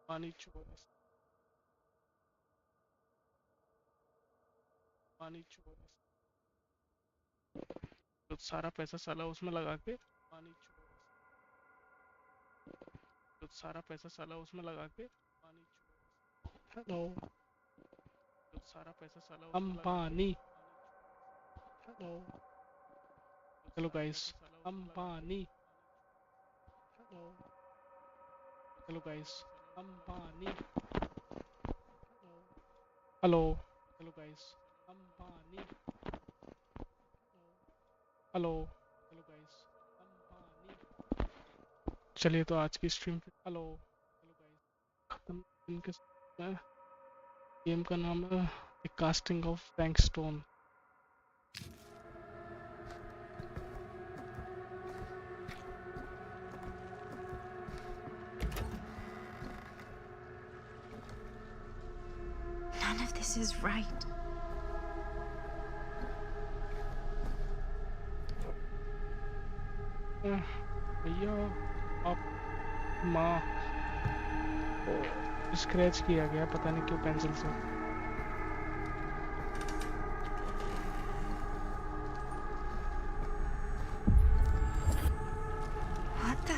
पानी चोर पानी चोर तो सारा पैसा साला उसमें लगा के पानी चोर तो सारा पैसा साला उसमें लगा के पानी चोर हेलो तो सारा पैसा साला हम पानी हेलो हेलो गाइस हम पानी हेलो हेलो गाइस हम पानी हेलो हेलो गाइस हम पानी हेलो हेलो गाइस हम पानी चलिए तो आज की स्ट्रीम हेलो हेलो गाइस खत्म इनके गेम का नाम है the casting of bank stone None of this is right. भैया आप माँ स्क्रैच किया गया पता नहीं क्यों पेंसिल से What the?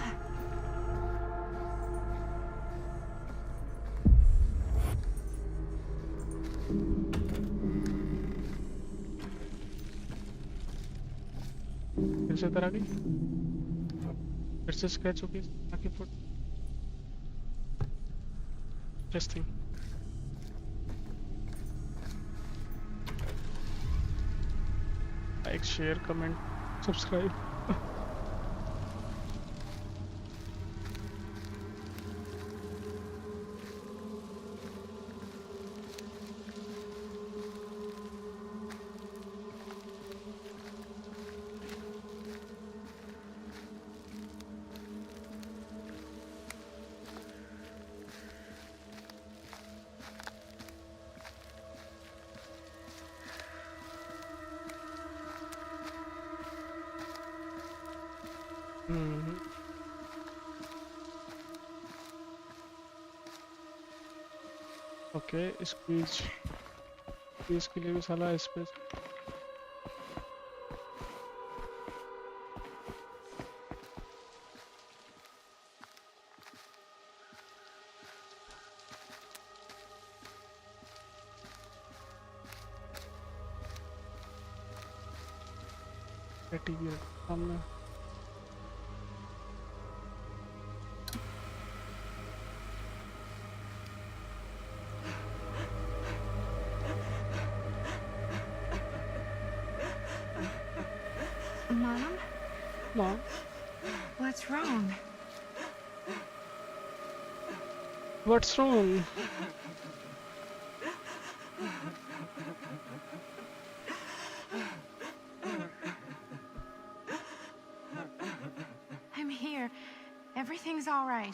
फिर से तरह गई फिर से स्क्रैच होगी आगे foot interesting like share comment subscribe okay squeeze के लिए भी साला स्पेस टीवी सामने Mom? Mom, What's wrong? what's wrong? I'm here. Everything's all right.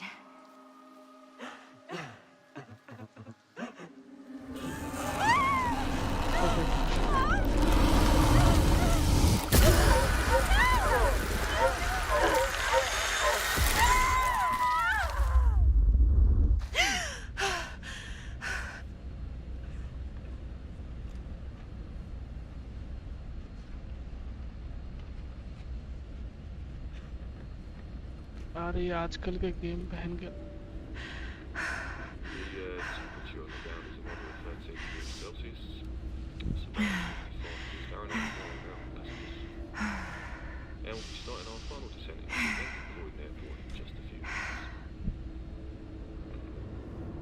अरे आजकल के गेम पहन के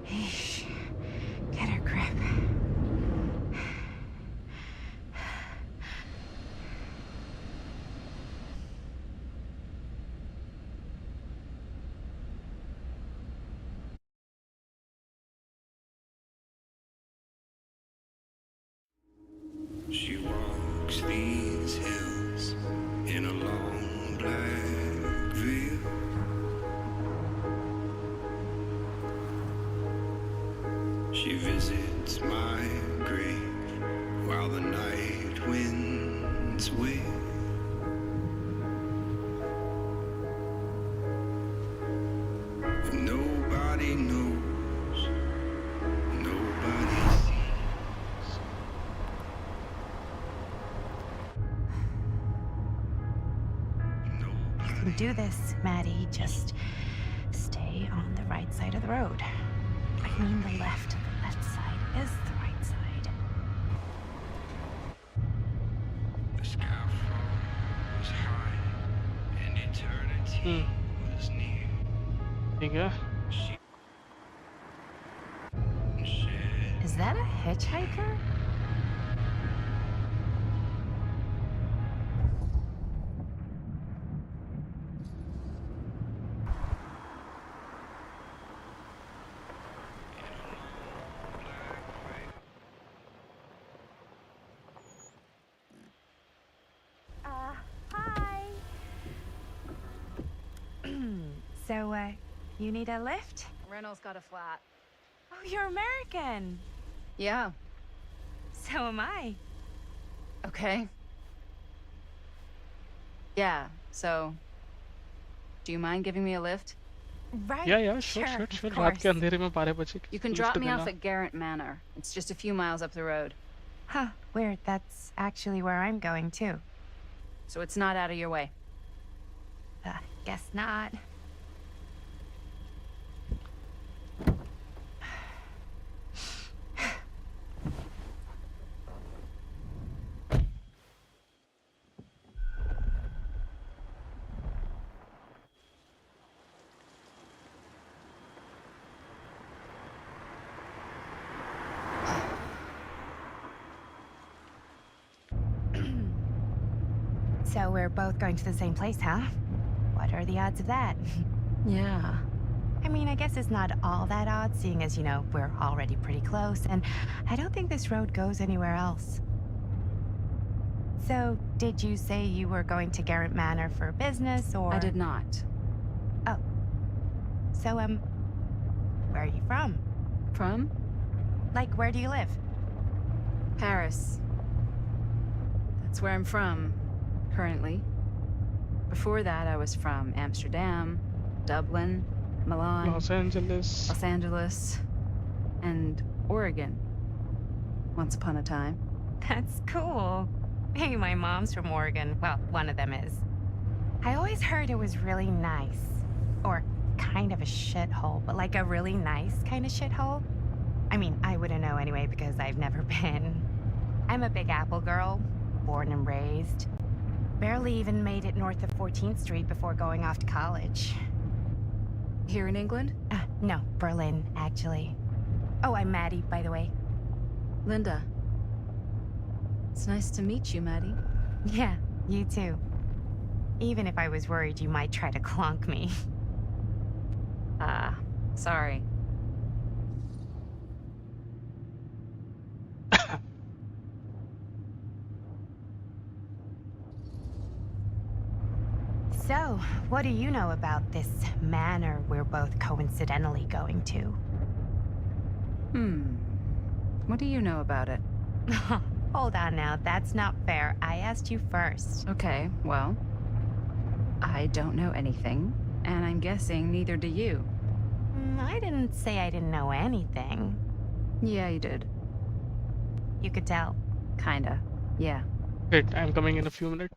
Eesh. Get a grip. She walks these hills in a long black veil. She visits my grave while the night winds wail. And nobody knows Don't do this, Maddie. Just stay on the right side of the road. I mean the left. The left side is the right side. The scaffold was high, and eternity was near. ठीक है. She shed Is that a hitchhiker? Hi. So, you need a lift? Reynolds got a flat. Oh, you're American. Yeah. So am I. Okay. Yeah, so... Do you mind giving me a lift? Right. Yeah, sure, sure. of रात के course. अंधेरे में 12 बजे You can lift drop me देना. off at Garrett Manor. It's just a few miles up the road. Huh, weird. That's actually where I'm going, too. So it's not out of your way. Guess not. So we're both going to the same place, huh? What are the odds of that? Yeah. I mean, I guess it's not all that odd, seeing as, you know, we're already pretty close, and I don't think this road goes anywhere else. So, did you say you were going to Garrett Manor for business, or...? I did not. Oh. So, where are you from? From? Like, where do you live? Paris. That's where I'm from, currently. Before that, I was from Amsterdam, Dublin, Milan, Los Angeles. Los Angeles, and Oregon. Once upon a time. That's cool. Hey, my mom's from Oregon. Well, one of them is. I always heard it was really nice. Or kind of a shithole, but like a really nice kind of shithole. I mean, I wouldn't know anyway because I've never been. I'm a Big Apple girl, born and raised. Barely even made it north of 14th Street before going off to college. Here in England? No, Berlin, actually. Oh, I'm Maddie, by the way. Linda. It's nice to meet you, Maddie. Yeah, you too. Even if I was worried you might try to clonk me. Sorry. So, what do you know about this manor we're both coincidentally going to? What do you know about it? Hold on now, that's not fair. I asked you first. Okay, well... I don't know anything, and I'm guessing neither do you. I didn't say I didn't know anything. Yeah, you did. You could tell. Kinda. Yeah. Great, I'm coming in a few minutes.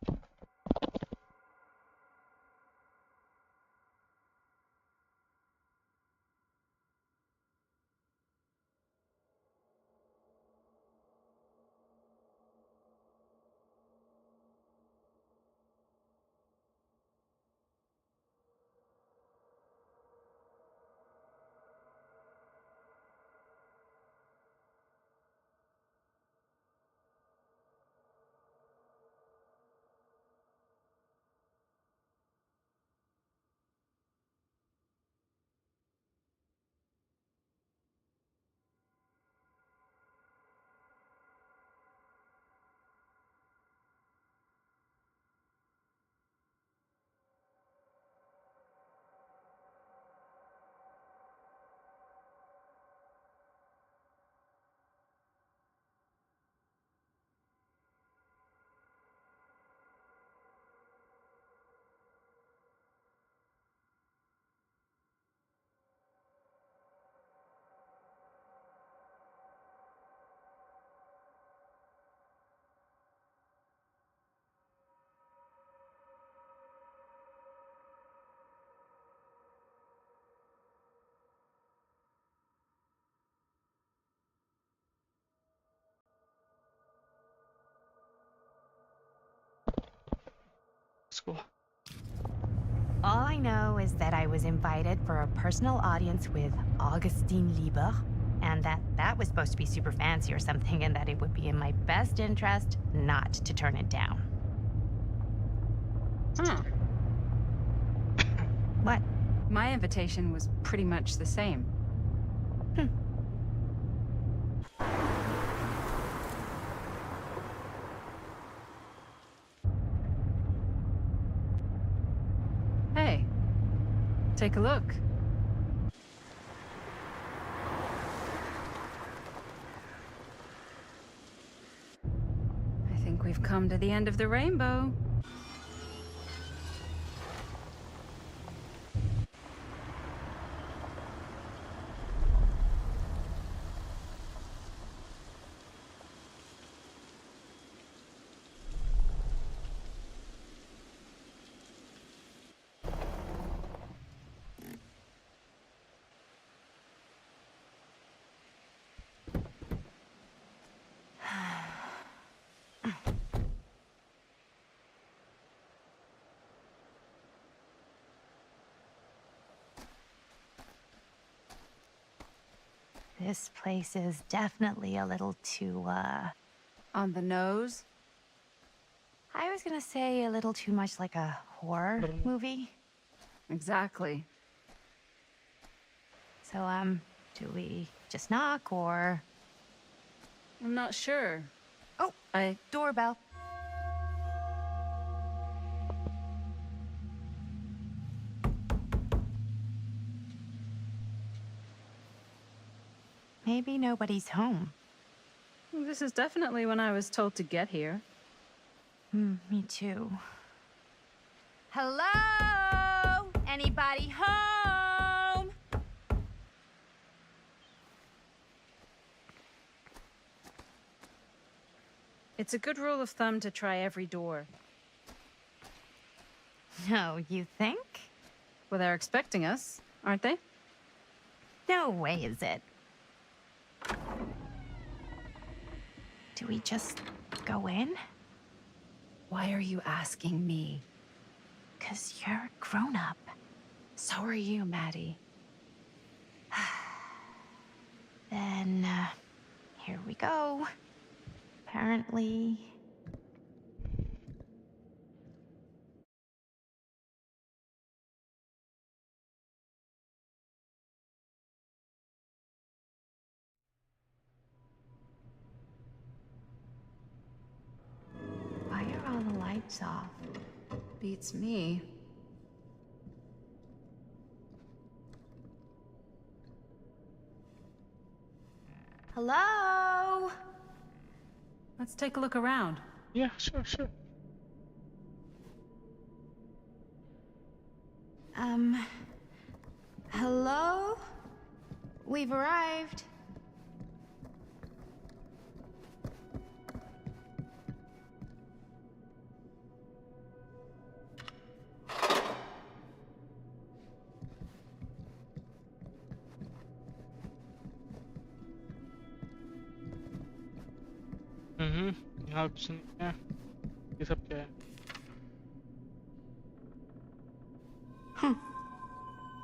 let's go. All I know is that I was invited for a personal audience with Augustine Lieber, and that was supposed to be super fancy or something, and that it would be in my best interest not to turn it down. Huh. What? My invitation was pretty much the same. Hey, take a look. I think we've come to the end of the rainbow. This place is definitely a little too, On the nose? I was gonna say a little too much like a horror movie. Exactly. So, do we just knock or... I'm not sure. Oh, doorbell. Maybe nobody's home. This is definitely when I was told to get here. Me too. Hello? Anybody home? It's a good rule of thumb to try every door. No, you think? Well, they're expecting us, aren't they? No way is it. Do we just go in? Why are you asking me? 'Cause you're a grown-up. So are you, Maddie. Then, here we go. Apparently... Why are all the lights off? Beats me. Hello? Let's take a look around. Yeah, sure. Hello? We've arrived. यहाँ कुछ नहीं है, ये सब क्या है?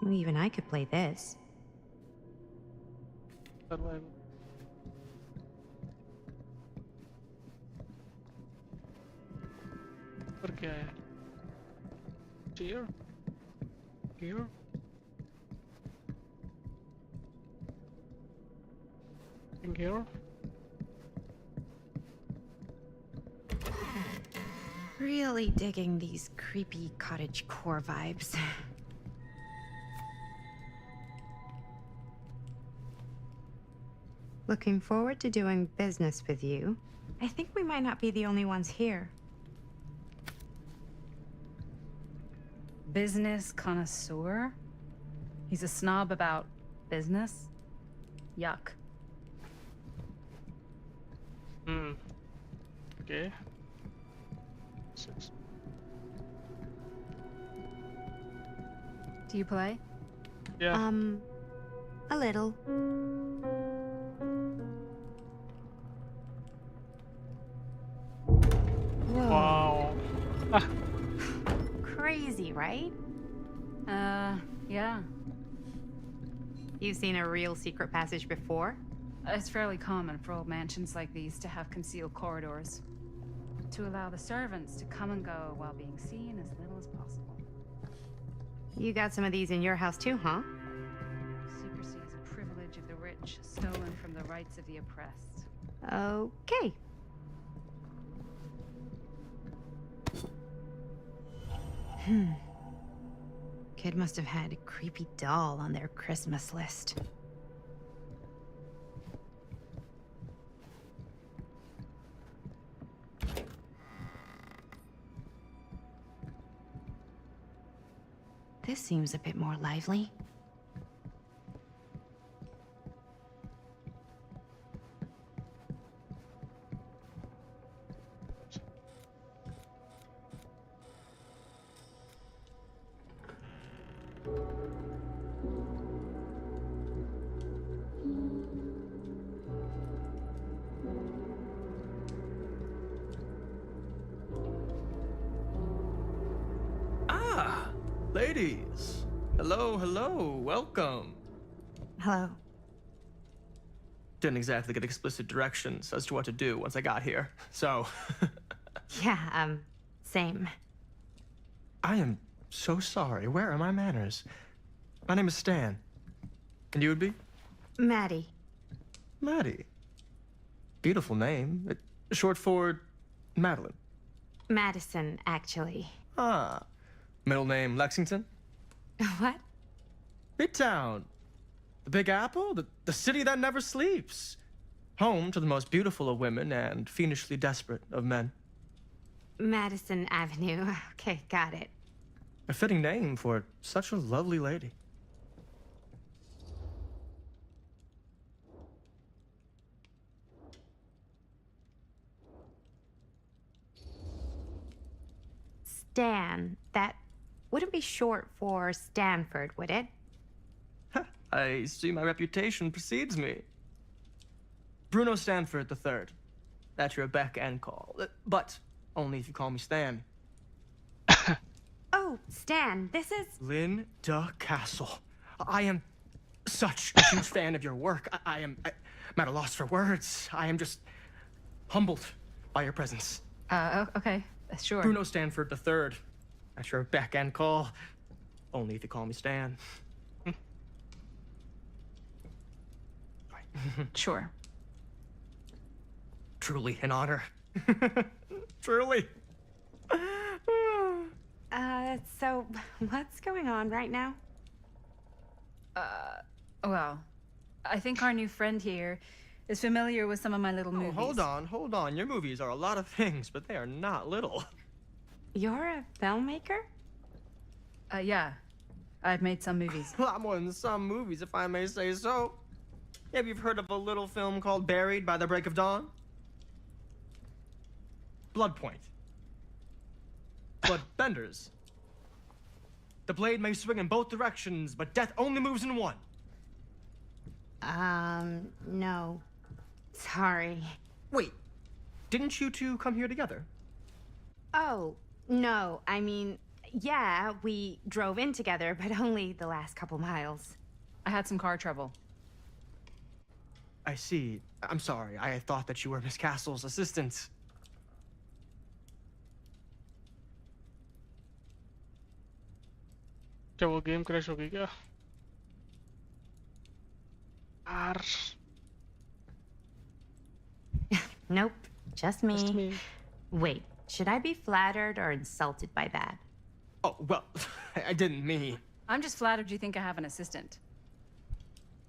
Even I could play this. Survival. पर क्या है? Here? Here? In here? Really digging these creepy cottage core vibes. Looking forward to doing business with you. I think we might not be the only ones here. Business connoisseur? He's a snob about business? Yuck. Okay. 6. Do you play? Yeah. A little. Whoa. Wow. Ah, right? Yeah. You've seen a real secret passage before? It's fairly common for old mansions like these to have concealed corridors, to allow the servants to come and go while being seen as little as possible. You got some of these in your house too, huh? Secrecy is a privilege of the rich, stolen from the rights of the oppressed. Okay. Kid must have had a creepy doll on their Christmas list. This seems a bit more lively. Ah, ladies. Hello, hello, welcome. Hello. Didn't exactly get explicit directions as to what to do once I got here, so. Yeah, same. I am so sorry. Where are my manners? My name is Stan. And you would be? Maddie. Maddie. Beautiful name. Short for Madeline. Madison, actually. Ah. Middle name Lexington? What? Midtown. The Big Apple? The city that never sleeps. Home to the most beautiful of women and fiendishly desperate of men. Madison Avenue. Okay, got it. A fitting name for such a lovely lady. Stan. That wouldn't be short for Stanford, would it? I see my reputation precedes me. Bruno Stanford III. At your beck and call. But only if you call me Stan. Oh, Stan, this is... Linda Castle. I am such a huge fan of your work. I'm at a loss for words. I am just humbled by your presence. Okay, sure. Bruno Stanford III. At your beck and call. Only if you call me Stan. Sure. Truly an honor. Truly. So what's going on right now? Well, I think our new friend here is familiar with some of my little movies. Hold on. Your movies are a lot of things, but they are not little. You're a filmmaker? Yeah. I've made some movies. A lot more than some movies, if I may say so. Have you heard of a little film called Buried by the Break of Dawn? Blood Point. Bloodbenders. The blade may swing in both directions, but death only moves in one. No. Sorry. Wait, didn't you two come here together? Oh, no. I mean, yeah, we drove in together, but only the last couple miles. I had some car trouble. I see. I'm sorry. I thought that you were Miss Castle's assistant. क्या वो game crash हो गई क्या यार Nope, just me. Just me. Wait, should I be flattered or insulted by that? Oh, well, I didn't mean. I'm just flattered you think I have an assistant.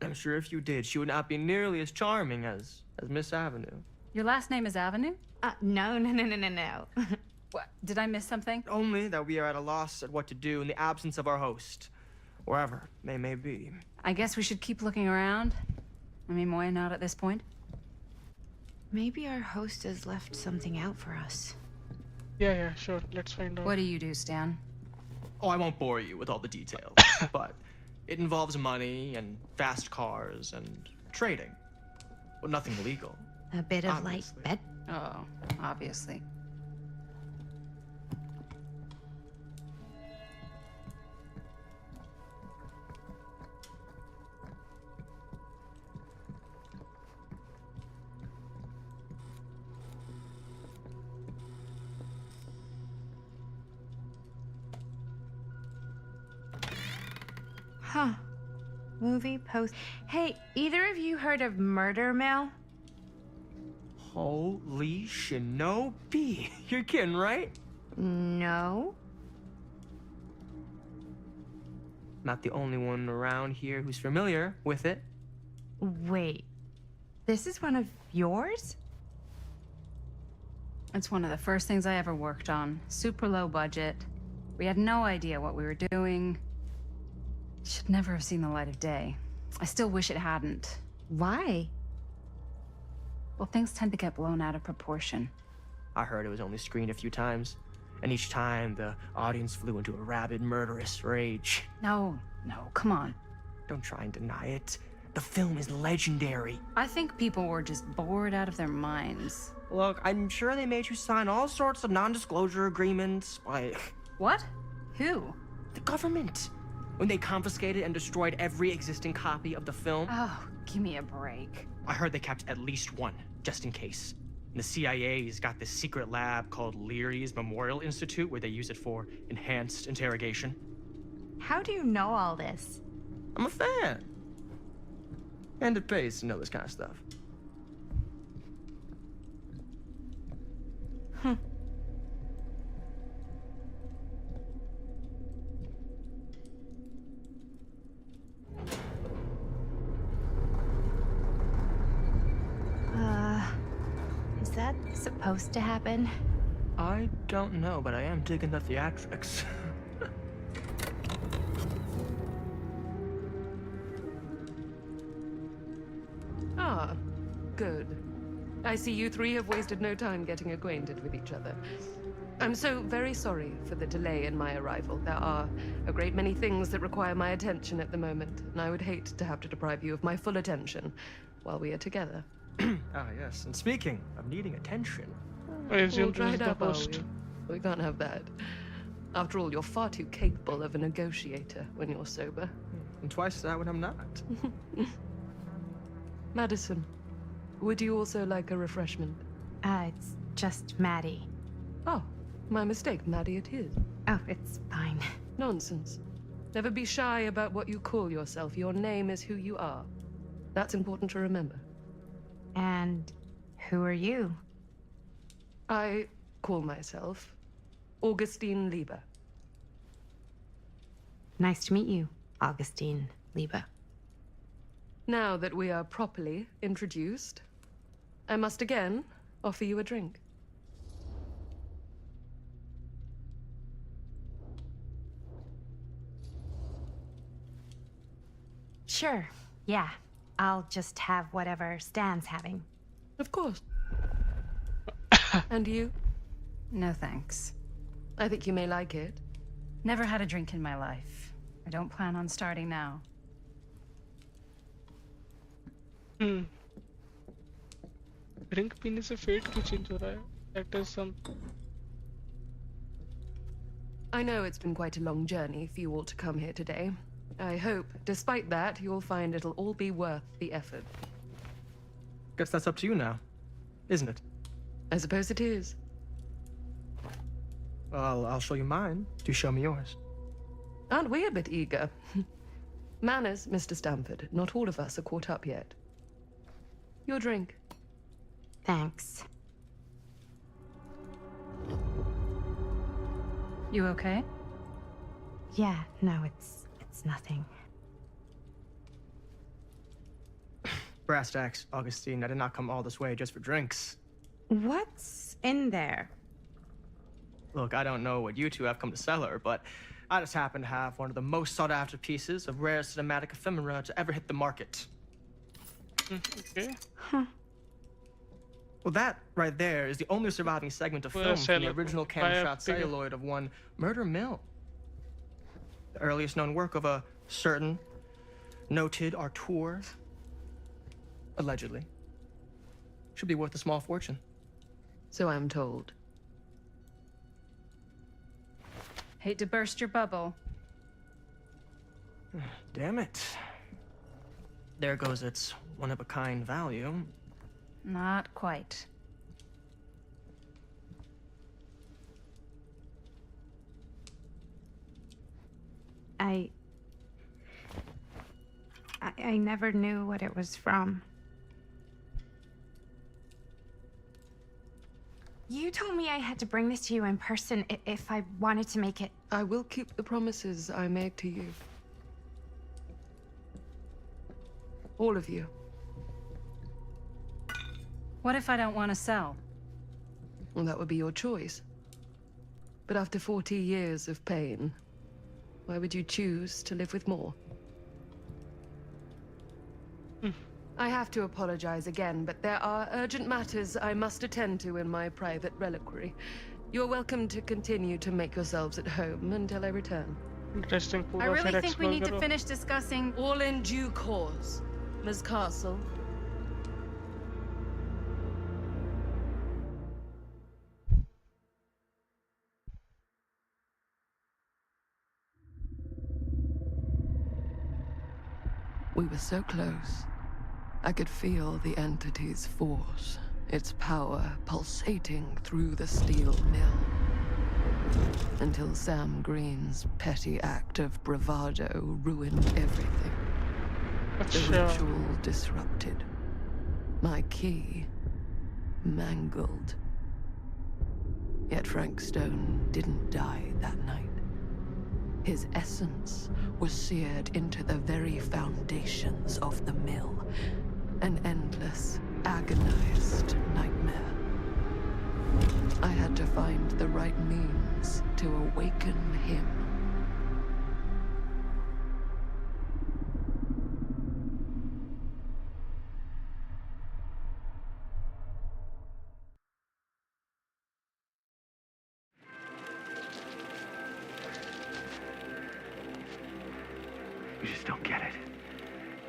I'm sure if you did, she would not be nearly as charming as Miss Avenue. Your last name is Avenue? No. What? Did I miss something? Only that we are at a loss at what to do in the absence of our host, wherever they may be. I guess we should keep looking around. I mean, why not at this point? Maybe our host has left something out for us. Yeah, sure. Let's find out. What do you do, Stan? Oh, I won't bore you with all the details, but it involves money and fast cars and trading. Well, nothing illegal. A bit of Obviously. light bet. Oh, obviously. movie post. Hey, either of you heard of Murder Mill? Holy shinobi. You're kidding, right? No. Not the only one around here who's familiar with it. Wait, this is one of yours? It's one of the first things I ever worked on. Super low budget. We had no idea what we were doing. Should never have seen the light of day. I still wish it hadn't. Why? Well, things tend to get blown out of proportion. I heard it was only screened a few times, and each time the audience flew into a rabid, murderous rage. No, come on. Don't try and deny it. The film is legendary. I think people were just bored out of their minds. Look, I'm sure they made you sign all sorts of non-disclosure agreements, like What? Who? the government. When they confiscated and destroyed every existing copy of the film, Oh, give me a break. I heard they kept at least one, just in case. And the CIA's got this secret lab called Leary's Memorial Institute where they use it for enhanced interrogation. How do you know all this? I'm a fan. And it pays to know this kind of stuff. Is that supposed to happen? I don't know, but I am digging the theatrics. Ah, good. I see you three have wasted no time getting acquainted with each other. I'm so very sorry for the delay in my arrival. There are a great many things that require my attention at the moment, and I would hate to have to deprive you of my full attention while we are together. Ah, yes. And speaking of needing attention, I assume All this is dried the up, are host. we? We can't have that. After all, you're far too capable of a negotiator when you're sober. and twice that when I'm not. Madison, would you also like a refreshment? It's just Maddie. Oh, my mistake. Maddie it is. Oh, it's fine. Nonsense. Never be shy about what you call yourself. Your name is who you are. That's important to remember. And who are you? I call myself Augustine Lieber. Nice to meet you, Augustine Lieber. Now that we are properly introduced, I must again offer you a drink. Sure, yeah. I'll just have whatever Stan's having. Of course. And you? No thanks. I think you may like it. Never had a drink in my life. I don't plan on starting now. Drink पीने से fate क्यों change हो रहा है? That is some. I know it's been quite a long journey for you all to come here today. I hope, despite that, you'll find it'll all be worth the effort. Guess that's up to you now, isn't it? I suppose it is. Well, I'll show you mine. Do show me yours. Aren't we a bit eager? Manners, Mr. Stamford. Not all of us are caught up yet. Your drink. Thanks. You okay? Yeah, no, it's nothing. Brass tacks, Augustine. I did not come all this way just for drinks. What's in there? Look, I don't know what you two have come to sell her, but I just happen to have one of the most sought-after pieces of rare cinematic ephemera to ever hit the market. Okay. Well, that right there is the only surviving segment of Well, film from the cellu- original via camera shot figure. celluloid of one Murder Mill. The earliest known work of a certain noted auteur. Allegedly. Should be worth a small fortune. So I'm told. Hate to burst your bubble. Damn it. There goes its one-of-a-kind value. Not quite. I never knew what it was from. You told me I had to bring this to you in person if I wanted to make it. I will keep the promises I made to you. All of you. What if I don't want to sell? Well, that would be your choice. But after 40 years of pain, why would you choose to live with more? I have to apologize again, but there are urgent matters I must attend to in my private reliquary. You're welcome to continue to make yourselves at home until I return. Interesting. I really think we need to finish discussing. All in due course, Ms. Castle. We were so close. I could feel the entity's force, its power pulsating through the steel mill. Until Sam Green's petty act of bravado ruined everything. The ritual disrupted. My key mangled. Yet Frank Stone didn't die that night. His essence was seared into the very foundations of the mill. An endless, agonized nightmare. I had to find the right means to awaken him. You just don't get it,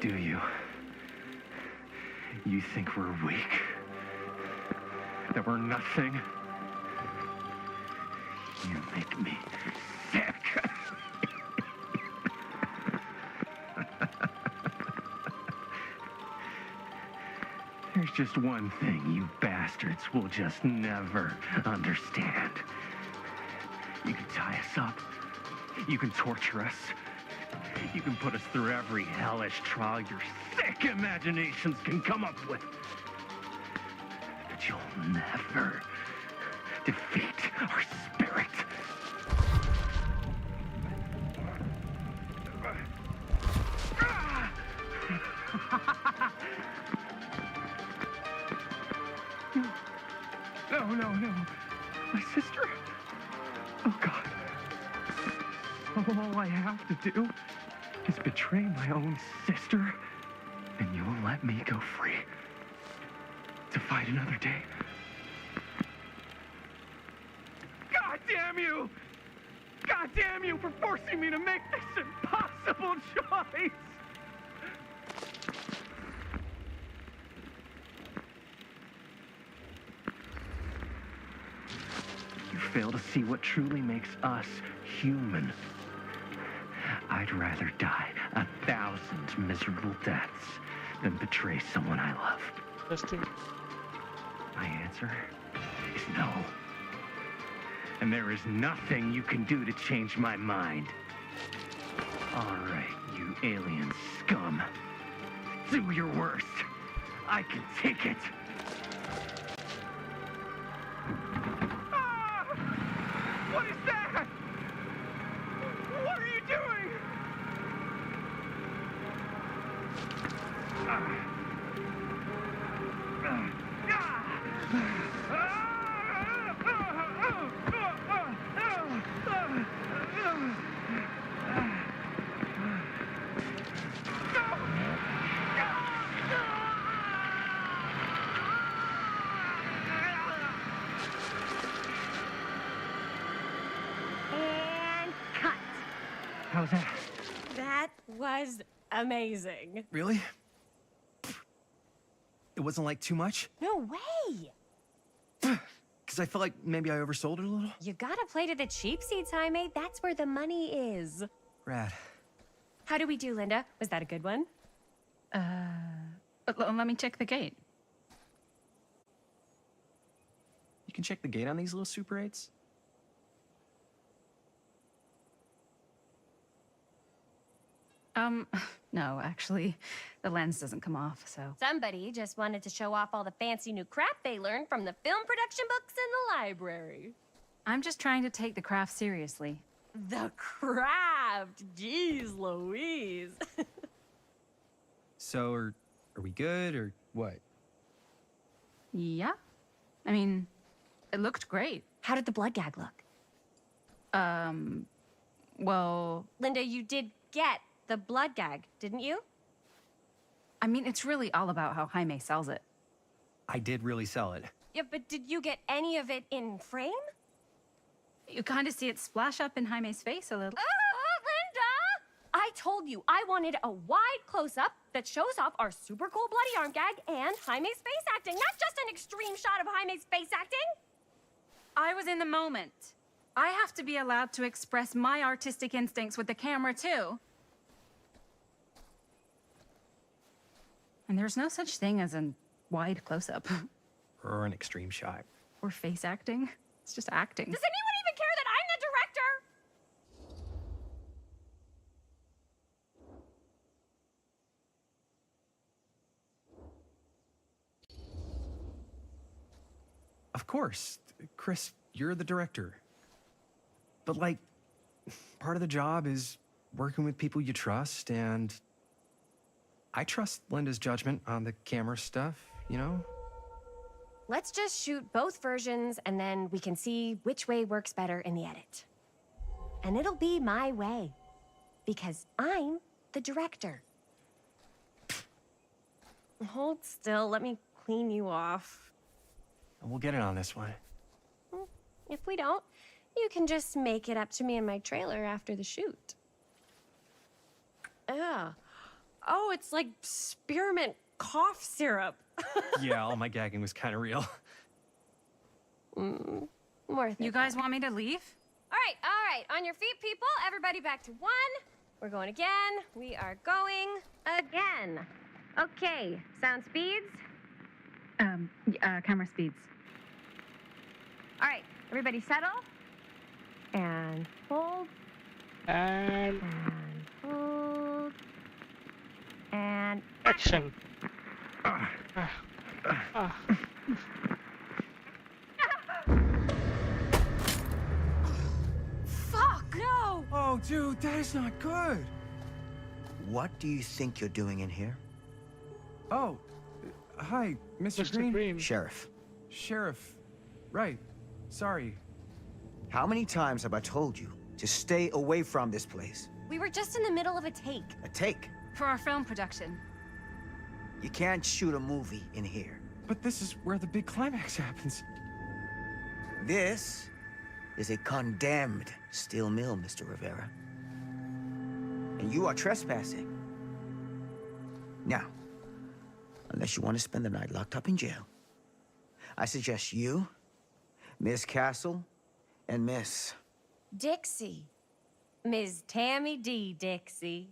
do you? You think we're weak? That we're nothing? You make me sick. There's just one thing you bastards will just never understand. You can tie us up. You can torture us. You can put us through every hellish trial your sick imaginations can come up with. But you'll never defeat our spirit. No. My sister? Oh, God. All I have to do is betray my own sister, and you'll let me go free to fight another day. God damn you! God damn you for forcing me to make this impossible choice! You fail to see what truly makes us human. I'd rather die 1,000 miserable deaths than betray someone I love. Interesting. My answer is no. And there is nothing you can do to change my mind. All right, you alien scum. Do your worst. I can take it. Ah! What is that? What are you doing? And cut. How's that? That was amazing. Really? It wasn't like too much? No way. Because I felt like maybe I oversold it a little? You gotta play to the cheap seats, Jaime. That's where the money is. Rad. How did we do, Linda? Was that a good one? Let me check the gate. You can check the gate on these little Super 8s? No, actually, the lens doesn't come off, so. Somebody just wanted to show off all the fancy new crap they learned from the film production books in the library. I'm just trying to take the craft seriously. The craft! Jeez Louise. So, are we good, or what? Yeah. I mean, it looked great. How did the blood gag look? Well, Linda, you did get the blood gag, didn't you? I mean, it's really all about how Jaime sells it. I did really sell it. Yeah, but did you get any of it in frame? You kind of see it splash up in Jaime's face a little. Linda! I told you I wanted a wide close-up that shows off our super cool bloody arm gag and Jaime's face acting, not just an extreme shot of Jaime's face acting. I was in the moment. I have to be allowed to express my artistic instincts with the camera, too. And there's no such thing as a wide close-up. Or an extreme shot. Or face acting. It's just acting. Does anyone even care that I'm the director? Of course. Chris, you're the director. But, like, part of the job is working with people you trust, and I trust Linda's judgment on the camera stuff, you know? Let's just shoot both versions and then we can see which way works better in the edit. And it'll be my way. Because I'm the director. Hold still, let me clean you off. We'll get it on this one. If we don't, you can just make it up to me in my trailer after the shoot. Ugh. Oh, it's like spearmint cough syrup. Yeah, all my gagging was kind of real. Worth it. You guys want me to leave? All right. On your feet, people. Everybody back to one. We're going again. We are going again. Okay, sound speeds. Camera speeds. All right, everybody settle. And hold. And And hold. And action. Fuck! No! Oh, dude, that is not good. What do you think you're doing in here? Oh, hi, Mr. Mr. Green. Green. Sheriff, Sheriff. Right. Sorry. how many times have I told you to stay away from this place? We were just in the middle of a take. A take. For our film production. You can't shoot a movie in here. But this is where the big climax happens. This is a condemned steel mill, Mr. Rivera. And you are trespassing. Now, unless you want to spend the night locked up in jail, I suggest you, Miss Castle, and Miss... Dixie. Ms. Tammy D. Dixie.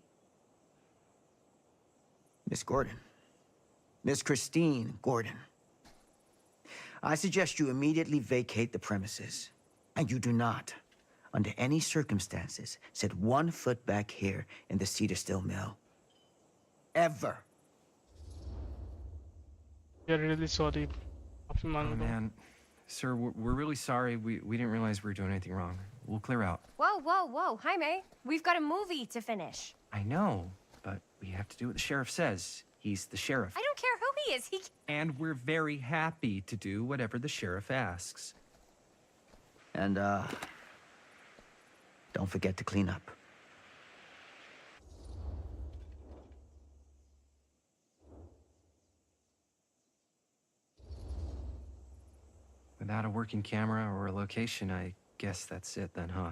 Miss Gordon. Miss Christine Gordon. I suggest you immediately vacate the premises. And you do not, under any circumstances, set 1 foot back here in the Cedar Still Mill. Ever. We are really sorry. माफी Oh, मांग लो. man. Sir, we're really sorry. We didn't realize we were doing anything wrong. We'll clear out. Whoa. Jaime, we've got a movie to finish. I know, but we have to do what the sheriff says. He's the sheriff. I don't care who he is. And we're very happy to do whatever the sheriff asks. And, don't forget to clean up. Without a working camera or a location, I guess that's it then, huh?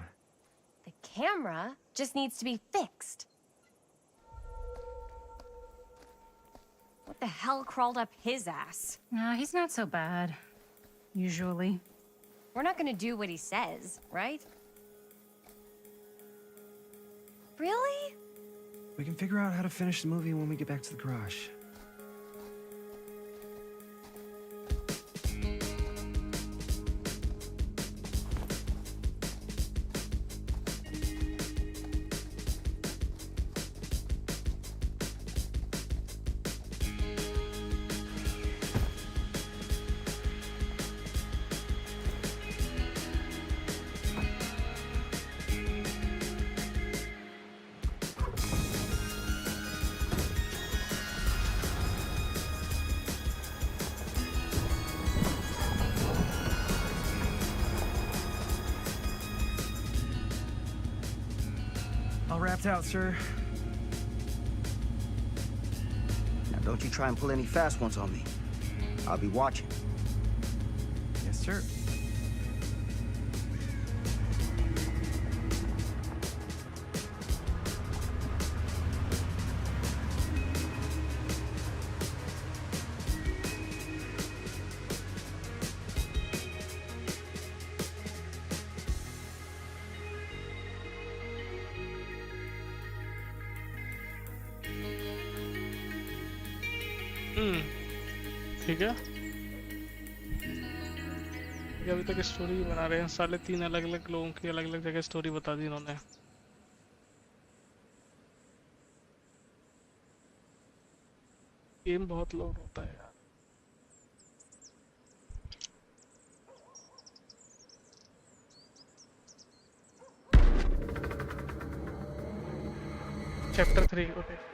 The camera just needs to be fixed. What the hell crawled up his ass? Nah, he's not so bad. Usually. We're not gonna do what he says, right? Really? We can figure out how to finish the movie when we get back to the garage. Shots out, sir. Now, don't you try and pull any fast ones on me. I'll be watching. Yes, sir. ठीक है। ये अभी तक story बना रहे हैं, 3.5 अलग अलग लोगों की अलग अलग जगह स्टोरी बता दी इन्होंने। गेम बहुत लोड होता है यार। Chapter 3 okay.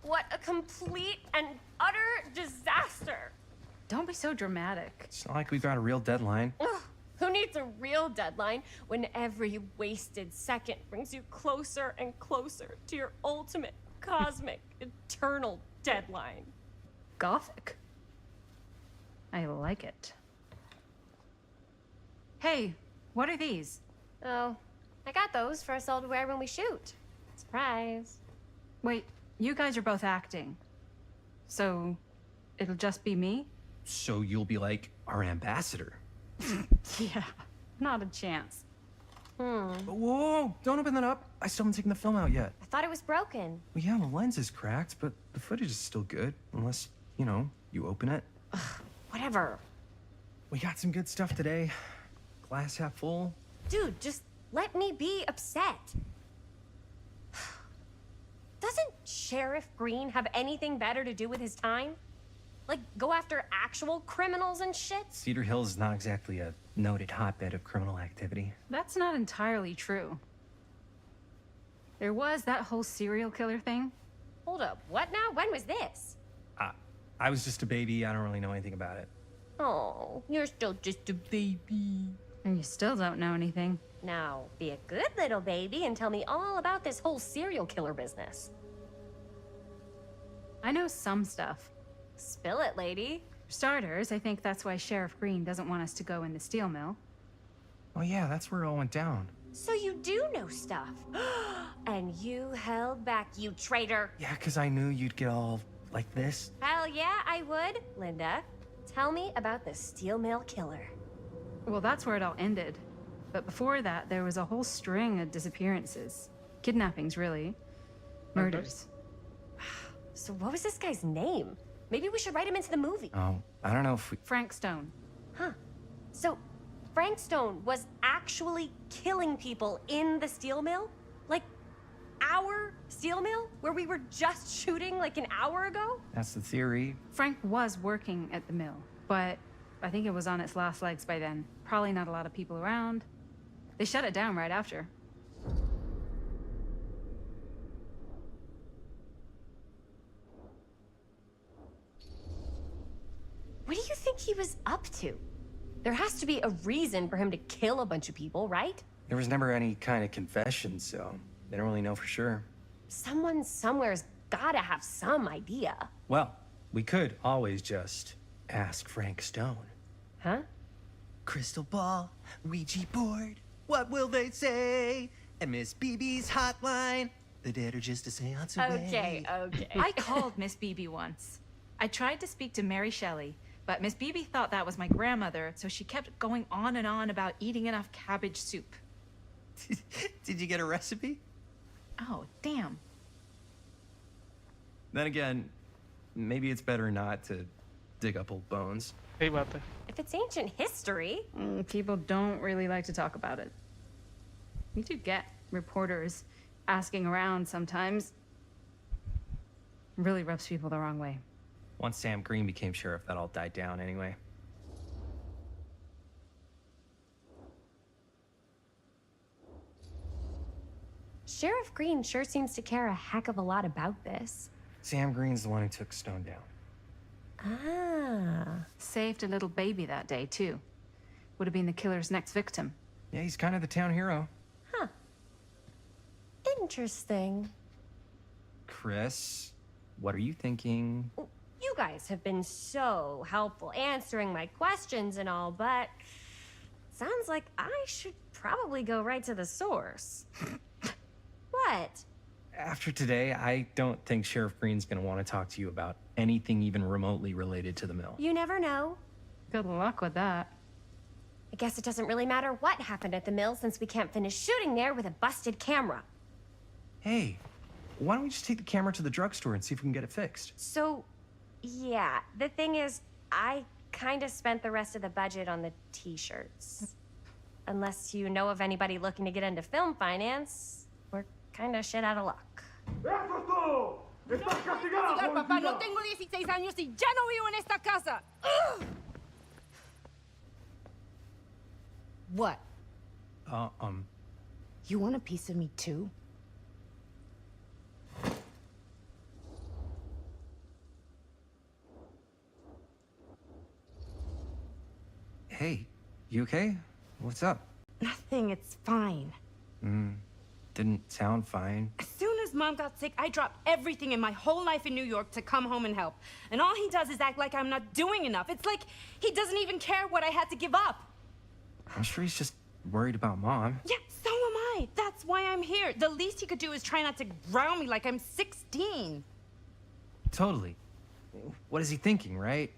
What a complete and utter disaster! Don't be so dramatic. It's not like we've got a real deadline. Ugh, who needs a real deadline when every wasted second brings you closer and closer to your ultimate, cosmic, eternal deadline? Gothic. I like it. Hey, what are these? Oh, I got those for us all to wear when we shoot. Surprise. Wait, you guys are both acting. So, it'll just be me? So you'll be like our ambassador. Yeah, not a chance. Whoa, don't open that up. I still haven't taken the film out yet. I thought it was broken. Well, yeah, the lens is cracked, but the footage is still good. Unless, you know, you open it. Whatever. We got some good stuff today. Glass half full. Dude, just let me be upset. Doesn't Sheriff Green have anything better to do with his time? Like, go after actual criminals and shit? Cedar Hills is not exactly a noted hotbed of criminal activity. That's not entirely true. There was that whole serial killer thing. Hold up, what now? When was this? I was just a baby. I don't really know anything about it. Oh, you're still just a baby. And you still don't know anything. Now, be a good little baby and tell me all about this whole serial killer business. I know some stuff. Spill it, lady. For starters, I think that's why Sheriff Green doesn't want us to go in the steel mill. Oh yeah, that's where it all went down. So you do know stuff. And you held back, you traitor. Yeah, because I knew you'd get all like this. Hell yeah, I would. Linda, tell me about the steel mill killer. Well, that's where it all ended. But before that, there was a whole string of disappearances. Kidnappings, really. Murders. So what was this guy's name? Maybe we should write him into the movie. Oh, I don't know if we... Frank Stone. Huh. So Frank Stone was actually killing people in the steel mill? Like, our steel mill? Where we were just shooting like an hour ago? That's the theory. Frank was working at the mill, but I think it was on its last legs by then. Probably not a lot of people around. They shut it down right after. What do you think he was up to? There has to be a reason for him to kill a bunch of people, right? There was never any kind of confession, so they don't really know for sure. Someone somewhere's gotta have some idea. Well, we could always just ask Frank Stone. Huh? Crystal ball, Ouija board, what will they say? And Miss BB's hotline, the dead are just a seance away. Okay. I called Miss Beebe once. I tried to speak to Mary Shelley, but Miss Beebe thought that was my grandmother, so she kept going on and on about eating enough cabbage soup. Did you get a recipe? Oh, damn. Then again, maybe it's better not to dig up old bones. सही बात है। If it's ancient history. People don't really like to talk about it. You do get reporters asking around sometimes. Really rubs people the wrong way. Once Sam Green became sheriff, that all died down anyway. Sheriff Green sure seems to care a heck of a lot about this. Sam Green's the one who took Stone down. Ah. Saved a little baby that day, too. Would have been the killer's next victim. Yeah, he's kind of the town hero. Huh. Interesting. Chris, what are you thinking? You guys have been so helpful answering my questions and all, but sounds like I should probably go right to the source. What? After today, I don't think Sheriff Green's gonna want to talk to you about anything even remotely related to the mill. You never know. Good luck with that. I guess it doesn't really matter what happened at the mill since we can't finish shooting there with a busted camera. Hey, why don't we just take the camera to the drugstore and see if we can get it fixed? So, yeah, the thing is, I kind of spent the rest of the budget on the t-shirts. Unless you know of anybody looking to get into film finance, we're kind of shit out of luck. Papá, no tengo 16 años y ya no vivo en esta casa. What? You want a piece of me too? Hey, you okay? What's up? Nothing, it's fine. Didn't sound fine. As soon as Mom got sick, I dropped everything in my whole life in New York to come home and help. And all he does is act like I'm not doing enough. It's like he doesn't even care what I had to give up. I'm sure he's just worried about Mom. Yeah, so am I. That's why I'm here. The least he could do is try not to ground me like I'm 16. Totally. What is he thinking, right?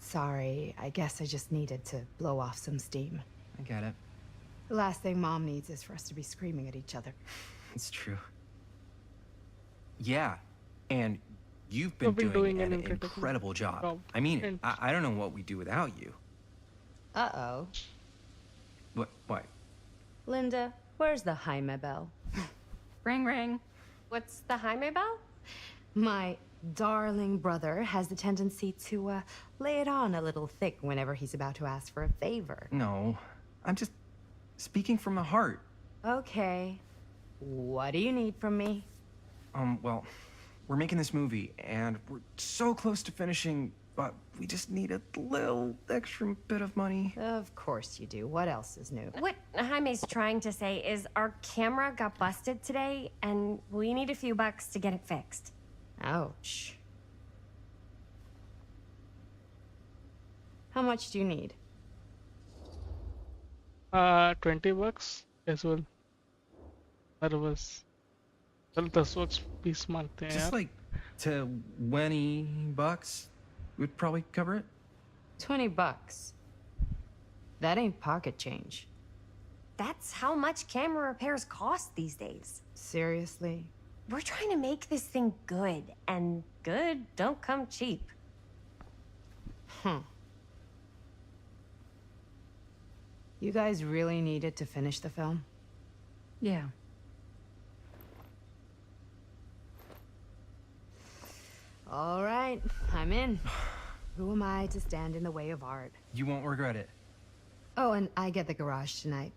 Sorry, I guess I just needed to blow off some steam. I get it. The last thing Mom needs is for us to be screaming at each other. It's true. Yeah, and you've been You've been doing doing an an incredible job. job. I mean, And- I don't know what we'd do without you. Uh-oh. What? Linda, where's the Jaime bell? Ring, ring. What's the Jaime bell? My darling brother has the tendency to, lay it on a little thick whenever he's about to ask for a favor. No, I'm just speaking from the heart. Okay. What do you need from me? Well, we're making this movie, and we're so close to finishing, but we just need a little extra bit of money. Of course you do. What else is new? What Jaime's trying to say is our camera got busted today, and we need a few bucks to get it fixed. Ouch. How much do you need? $20 as well. That was. Well, this was piece month. Just like $20 would probably cover it. $20. That ain't pocket change. That's how much camera repairs cost these days. Seriously? We're trying to make this thing good, and good don't come cheap. You guys really needed to finish the film? Yeah. All right, I'm in. Who am I to stand in the way of art? You won't regret it. Oh, and I get the garage tonight,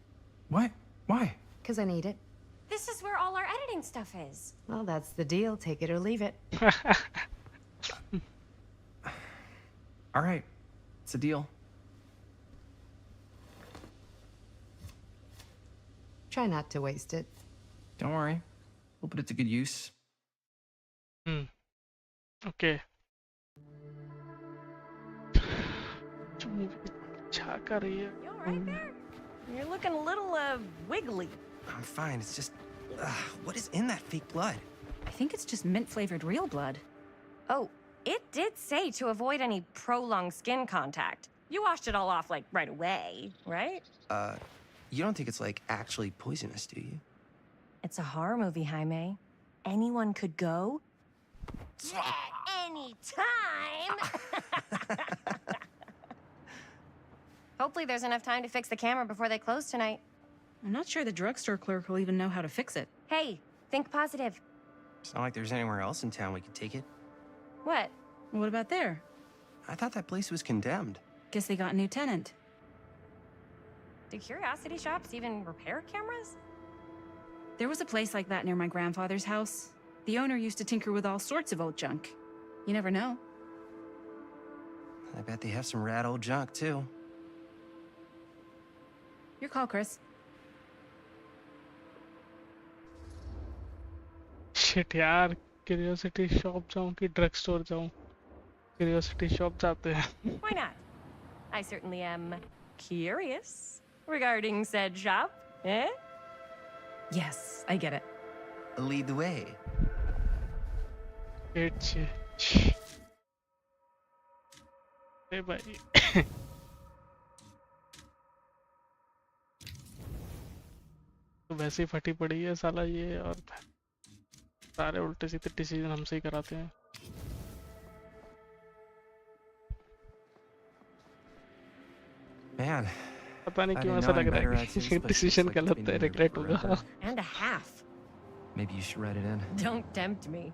What? Why? 'cause I need it. This is where all our editing stuff is. Well, that's the deal. Take it or leave it. All right, it's a deal. Try not to waste it. Don't worry. We'll put it to good use. Okay. जो movie अच्छा कर रही है. You all right there? You're looking a little, wiggly. I'm fine. It's just, what is in that fake blood? I think it's just mint-flavored real blood. Oh, it did say to avoid any prolonged skin contact. You washed it all off, like, right away, right? You don't think it's, like, actually poisonous, do you? It's a horror movie, Jaime. Anyone could go. Yeah, anytime! Hopefully there's enough time to fix the camera before they close tonight. I'm not sure the drugstore clerk will even know how to fix it. Hey, think positive. It's not like there's anywhere else in town we could take it. What? What about there? I thought that place was condemned. Guess they got a new tenant. Do curiosity shops even repair cameras? There was a place like that near my grandfather's house. The owner used to tinker with all sorts of old junk. You never know. I bet they have some rad old junk, too. Your call, Chris. Shit यार, curiosity shop जाऊं कि drug store जाऊं? Curiosity shop जाते हैं. Why not? I certainly am curious regarding said shop. Eh? Yes, I get it. Lead the way. It's hey भाई. तो वैसे ही फटी पड़ी है साला ये, और सारे उल्टे सीधे डिसीजन हमसे ही कराते हैं. Man, पता नहीं I क्यों didn't ऐसा know लग I'm रहा better है at this, कि but डिसीजन it's like गलत been है, here रिग्रेट होगा. forever. And a half. Maybe you should write it in. Don't tempt me.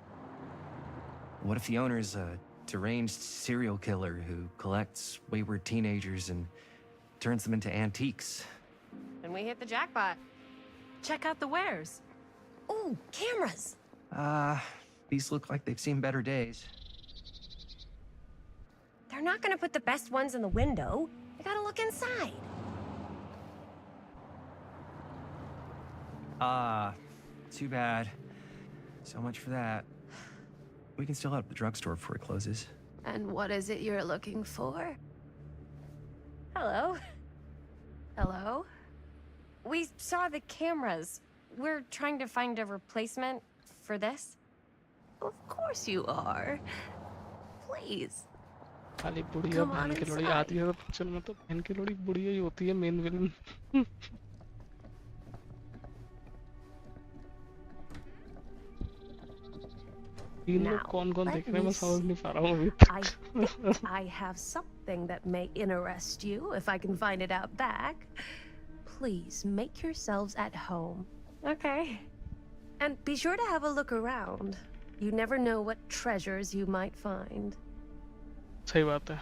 What if the owner's a deranged serial killer who collects wayward teenagers and turns them into antiques? Then we hit the jackpot. Check out the wares. Ooh, cameras. These look like they've seen better days. They're not gonna put the best ones in the window. They gotta look inside. Too bad. So much for that. We can still head up the drugstore before it closes. And what is it you're looking for? Hello. Hello. We saw the cameras. We're trying to find a replacement for this. Of course you are. Please. खाली बुढ़िया Come बहन on की लोड़ी inside. आती है तो चल, मतलब बहन की लोड़ी बुढ़िया ही होती है मेन विलन. तीन लोग Now, कौन-कौन let देख रहे हैं, मैं me समझ नहीं पा रहा हूँ अभी I तक. think I have something that may interest you if I can find it out back. Please make yourselves at home. Okay. And be sure to have a look around. You never know what treasures you might find. सही बात है.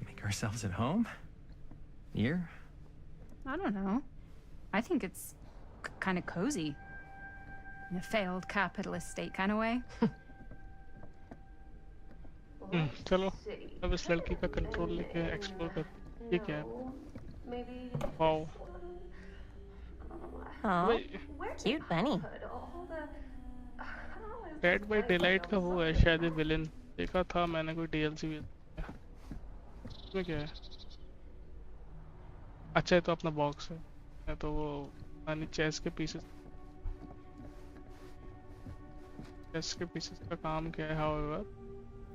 Make ourselves at home? Here? I don't know. I think it's kind of cozy. In a failed capitalist state kind of way. चलो अब इस लड़की का control लेके explore करते हैं. ये क्या है? Wow. Oh, cute bunny. Dead by Daylight का वो है शायद ये विलेन. देखा था मैंने कोई डीएलसी भी. इसमें क्या है? अच्छा ये तो अपना बॉक्स है तो वो यानी चेस के पीसेस. चेस के पीसेस का काम क्या है? However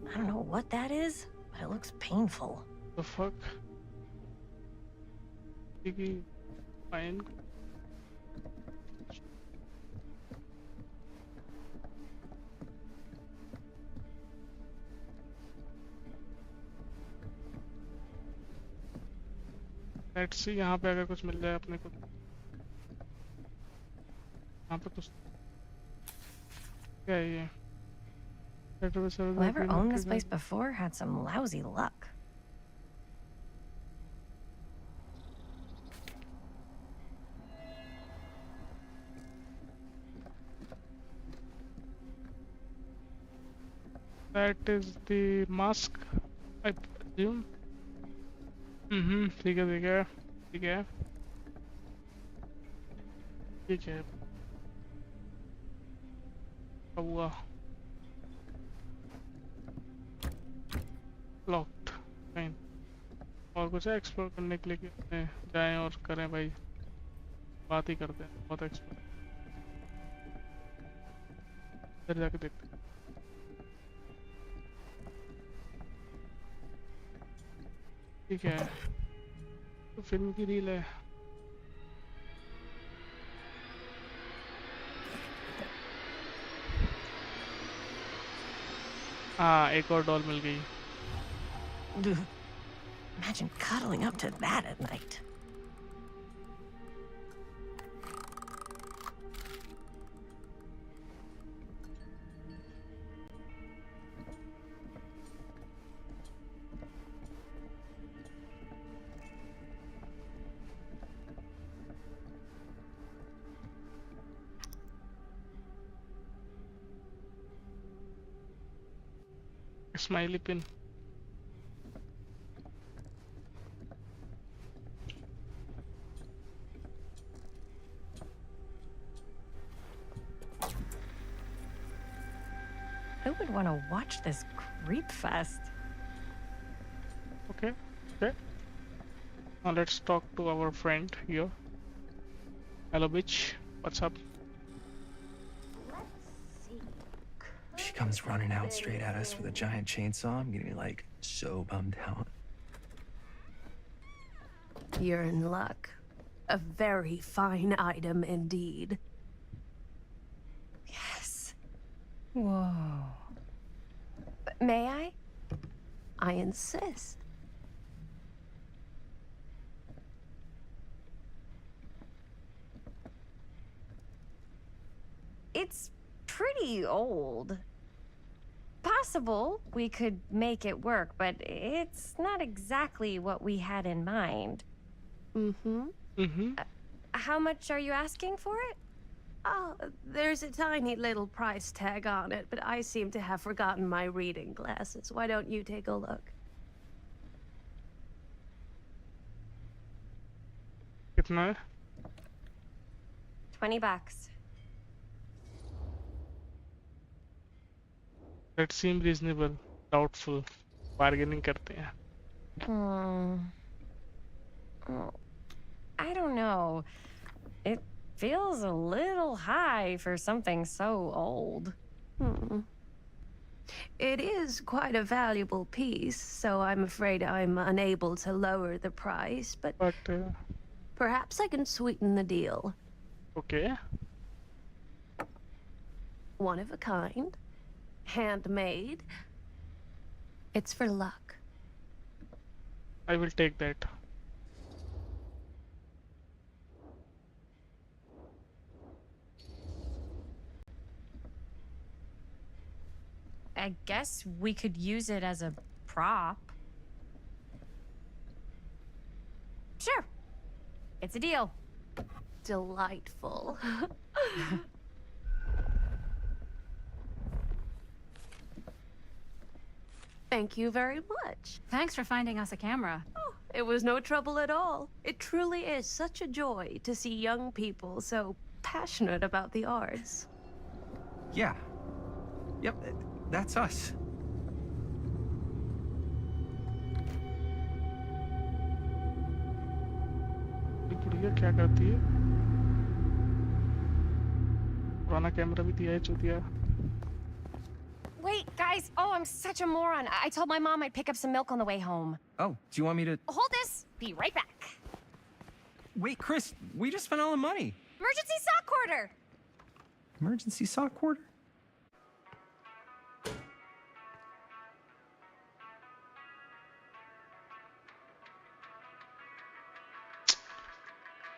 I don't know what that is, but it looks painful. The fuck. कि फाइन. लेट्स सी यहाँ पे अगर कुछ मिल जाए अपने को. यहाँ पे कुछ क्या है ये? Whoever owned this place before had some lousy luck. That is the mask, I presume. ठीक है ठीक है ठीक है. ये क्या है? क्या हुआ? लॉक्ड. फाइन. और कुछ है एक्सप्लोर करने के लिए कि अपने जाएं और करें भाई? बात ही करते हैं. बहुत एक्सप्लोर. इधर जाके देखते हैं. ठीक है तो फिल्म की रील है. हाँ एक और डॉल मिल गई. Imagine cuddling up to that at night. Smiley pin. Who would want to watch this creep fest? Okay. Okay. Now let's talk to our friend here. Hello, bitch. What's up? She comes running out straight at us with a giant chainsaw. I'm gonna be like so bummed out. You're in luck. A very fine item indeed. Yes. Whoa. May I? I insist. It's pretty old. Possible we could make it work, but it's not exactly what we had in mind. Mm-hmm. How much are you asking for it? Oh, there's a tiny little price tag on it, but I seem to have forgotten my reading glasses. Why don't you take a look? कितना है? $20. That seems reasonable. Doubtful. Bargaining करते हैं. Oh, I don't know. It feels a little high for something so old. It is quite a valuable piece, so I'm afraid I'm unable to lower the price, but perhaps I can sweeten the deal. Okay. One of a kind, handmade. It's for luck. I will take that. I guess we could use it as a prop. Sure. It's a deal. Delightful. Thank you very much. Thanks for finding us a camera. Oh, it was no trouble at all. It truly is such a joy to see young people so passionate about the arts. Yeah. Yep, that's us. ये बुढ़िया क्या करती है? पुराना camera भी दिया है चूतिया. Wait, guys. Oh, I'm such a moron. I told my mom I'd pick up some milk on the way home. Oh, do you want me to... Hold this. Be right back. Wait, Chris, we just spent all the money. Emergency sock order. Emergency sock order?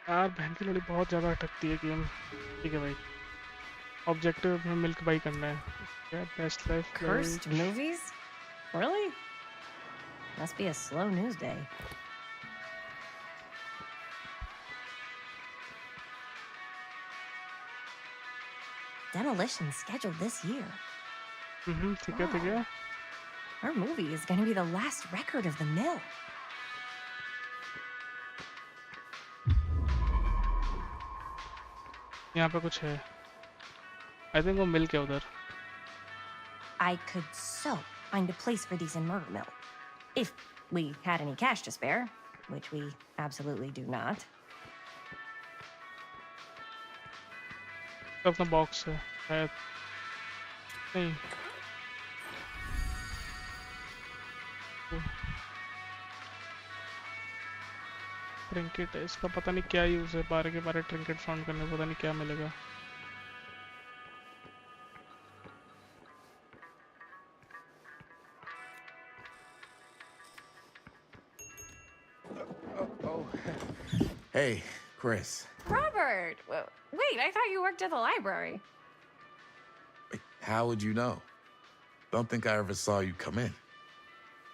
यार बहन की लड़ी बहुत ज़्यादा अटकती है game. ठीक है भाई. ऑब्जेक्टिव में मिल्क बाई करना है. क्या best life. Cursed movies? Really? Must be a slow news day. Demolition scheduled this year. ठीक है ठीक है. Our movie is going to be the last record of the mill. यहाँ पे कुछ है. I think वो मिल्क है उधर. I could so find a place for these in Murder Mill. If we had any cash to spare, which we absolutely do not. अपना box है शायद. नहीं. ट्रिंकेट है. इसका पता नहीं क्या यूज है. 12 के 12 ट्रिंकेट फाउंड करने पता नहीं क्या मिलेगा. Hey, Chris. Robert! Wait, I thought you worked at the library. Wait, how would you know? Don't think I ever saw you come in.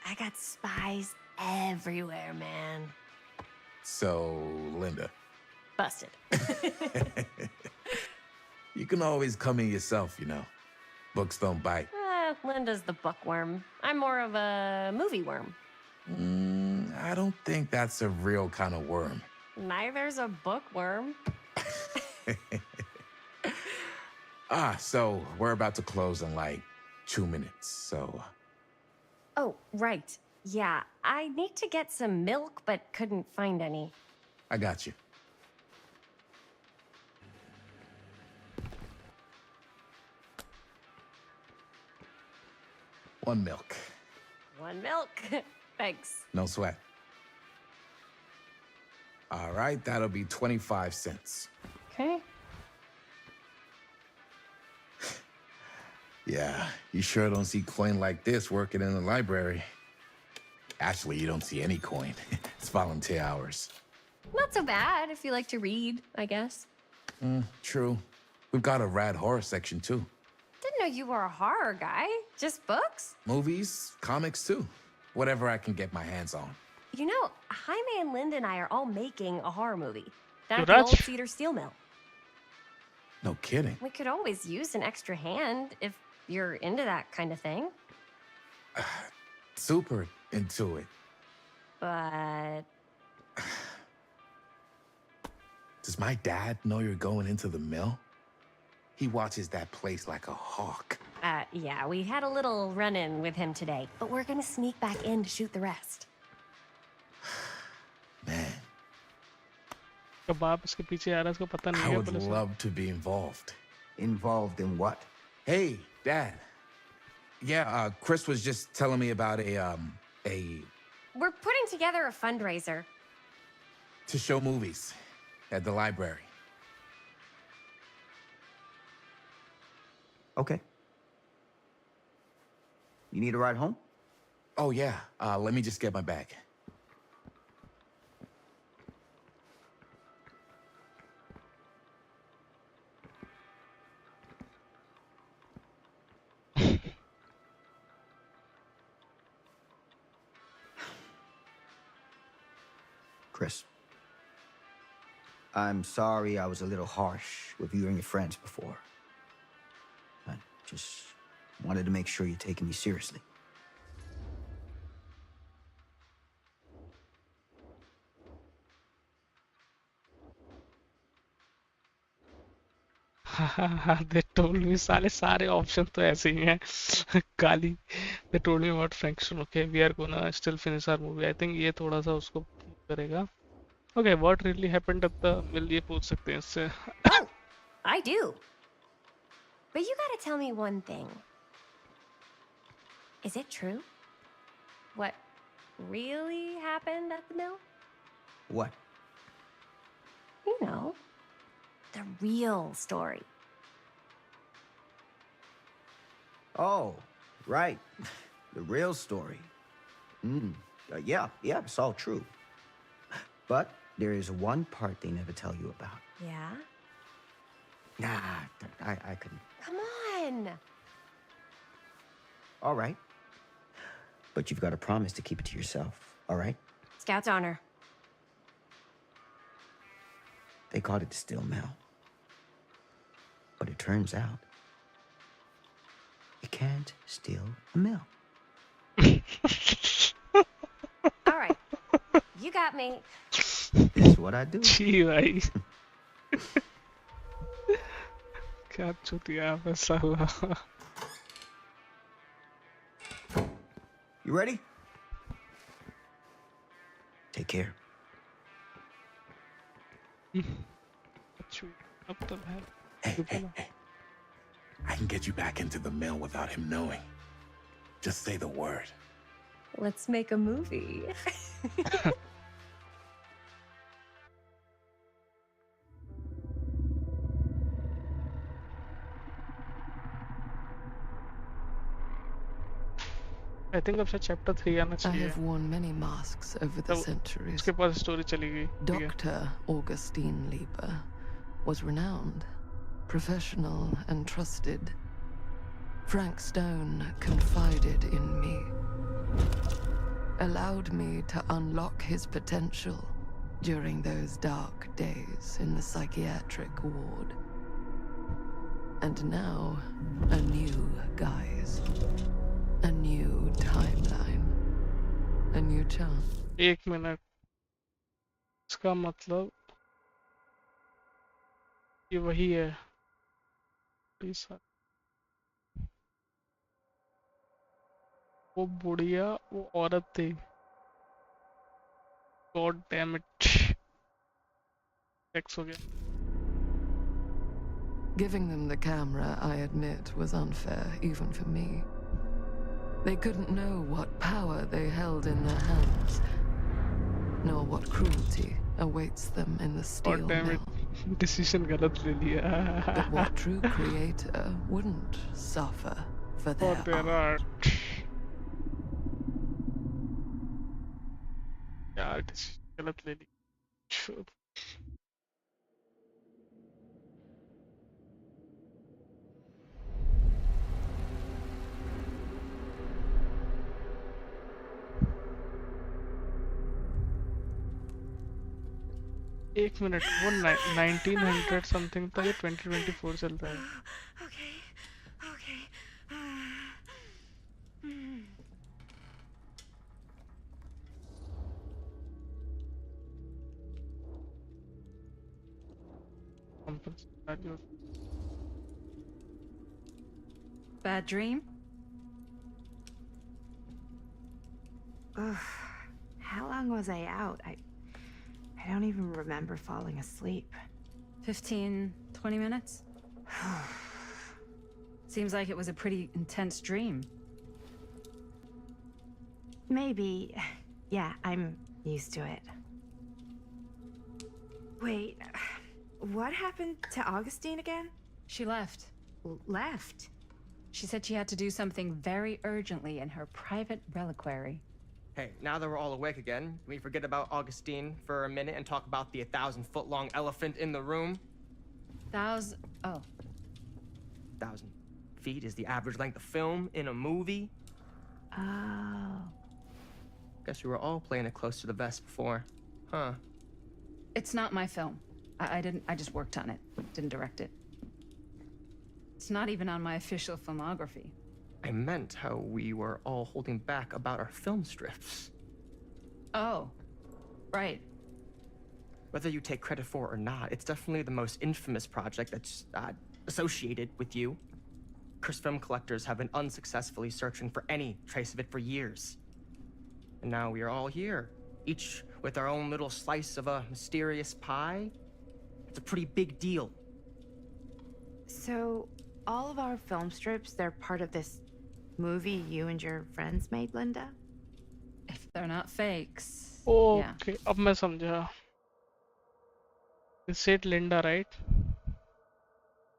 I got spies everywhere, man. So, Linda. Busted. You can always come in yourself, you know. Books don't bite. Linda's the bookworm. I'm more of a movie worm. I don't think that's a real kind of worm. Neither's a bookworm. So we're about to close in like 2 minutes, so... Oh, right. Yeah, I need to get some milk, but couldn't find any. I got you. One milk. One milk. Thanks. No sweat. All right, that'll be 25 cents. Okay. Yeah, you sure don't see coin like this working in the library. Actually, you don't see any coin. It's volunteer hours. Not so bad if you like to read, I guess. True. We've got a rad horror section, too. Didn't know you were a horror guy. Just books? Movies, comics, too. Whatever I can get my hands on. You know, Jaime and Linda and I are all making a horror movie. Down at You're the old right. Cedar Steel Mill. No kidding. We could always use an extra hand if you're into that kind of thing. Super into it. But Does my dad know you're going into the mill? He watches that place like a hawk. yeah, we had a little run-in with him today, but we're gonna sneak back in to shoot the rest. Man, तो बाप इसके पीछे आ रहा है, इसको पता नहीं I है would पुलिस को। love to be involved. Involved in what? Hey, Dad. Yeah, Chris was just telling me about a We're putting together a fundraiser. to show movies at the library. Okay. You need a ride home? Oh yeah, let me just get my bag. Chris. I'm sorry I was a little harsh with you and your friends before. I just wanted to make sure you're taking me seriously. They told me सारे options तो ऐसे ही हैं काली. They told me about Frankston. Okay, we are gonna still finish our movie. I think ये थोड़ा सा उसको करेगा. Okay, what really happened at the mill? ये पूछ सकते हैं इससे. Oh, I do. But you gotta tell me one thing. Is it true? What really happened at the mill? What? You know, the real story. Oh, right. The real story. Yeah, it's all true. But there is one part they never tell you about. Yeah? Nah, I couldn't. Come on. All right. But you've got to promise to keep it to yourself, all right? Scout's honor. They called it the Steel Mill. But it turns out, you can't steal a mill. All right. You got me. That's what I do. छी भाई. क्या चुतिया है साला. You ready? Take care. अब तो है. Hey. I can get you back into the mill without him knowing. Just say the word. Let's make a movie. I think अब शायद chapter 3 आना I चाहिए. have worn many masks over the centuries. उसके पास story चली गई. ठीक है. Dr. Augustine Lieber was renowned, professional, and trusted. Frank Stone confided in me, allowed me to unlock his potential during those dark days in the psychiatric ward. And now, a new guise. A new timeline. A new chance. 1 minute, इसका मतलब ये वही है। Please, वो बुढ़िया वो औरत थी। गॉड डैम इट, सेक्स हो गया। Giving them the camera, I admit, was unfair, even for me. They couldn't know what power they held in their hands, nor what cruelty awaits them in the steel god damn mill. It, decision गलत ले लिया। But what true creator wouldn't suffer for और their there art? Art, यार decision गलत ले लिया। एक minute, वो 1900 समथिंग था, ये 2024 चल रहा है। Okay, okay. Bad dream? Ugh. How long was I out? I don't even remember falling asleep. 15, 20 minutes? Seems like it was a pretty intense dream. Maybe. Yeah, I'm used to it. Wait, what happened to Augustine again? She left. Left? She said she had to do something very urgently in her private reliquary. Hey, now that we're all awake again, can we forget about Augustine for a minute and talk about the 1,000-foot-long elephant in the room? Oh. 1,000 feet is the average length of film in a movie? Oh. Guess we were all playing it close to the vest before. Huh. It's not my film. I just worked on it. Didn't direct it. It's not even on my official filmography. I meant how we were all holding back about our film strips. Oh. Right. Whether you take credit for it or not, it's definitely the most infamous project that's associated with you. Cursed film collectors have been unsuccessfully searching for any trace of it for years. And now we are all here, each with our own little slice of a mysterious pie. It's a pretty big deal. So, all of our film strips, they're part of this movie you and your friends made, Linda? If they're not fakes. Okay, अब मैं समझा. You said Linda, right?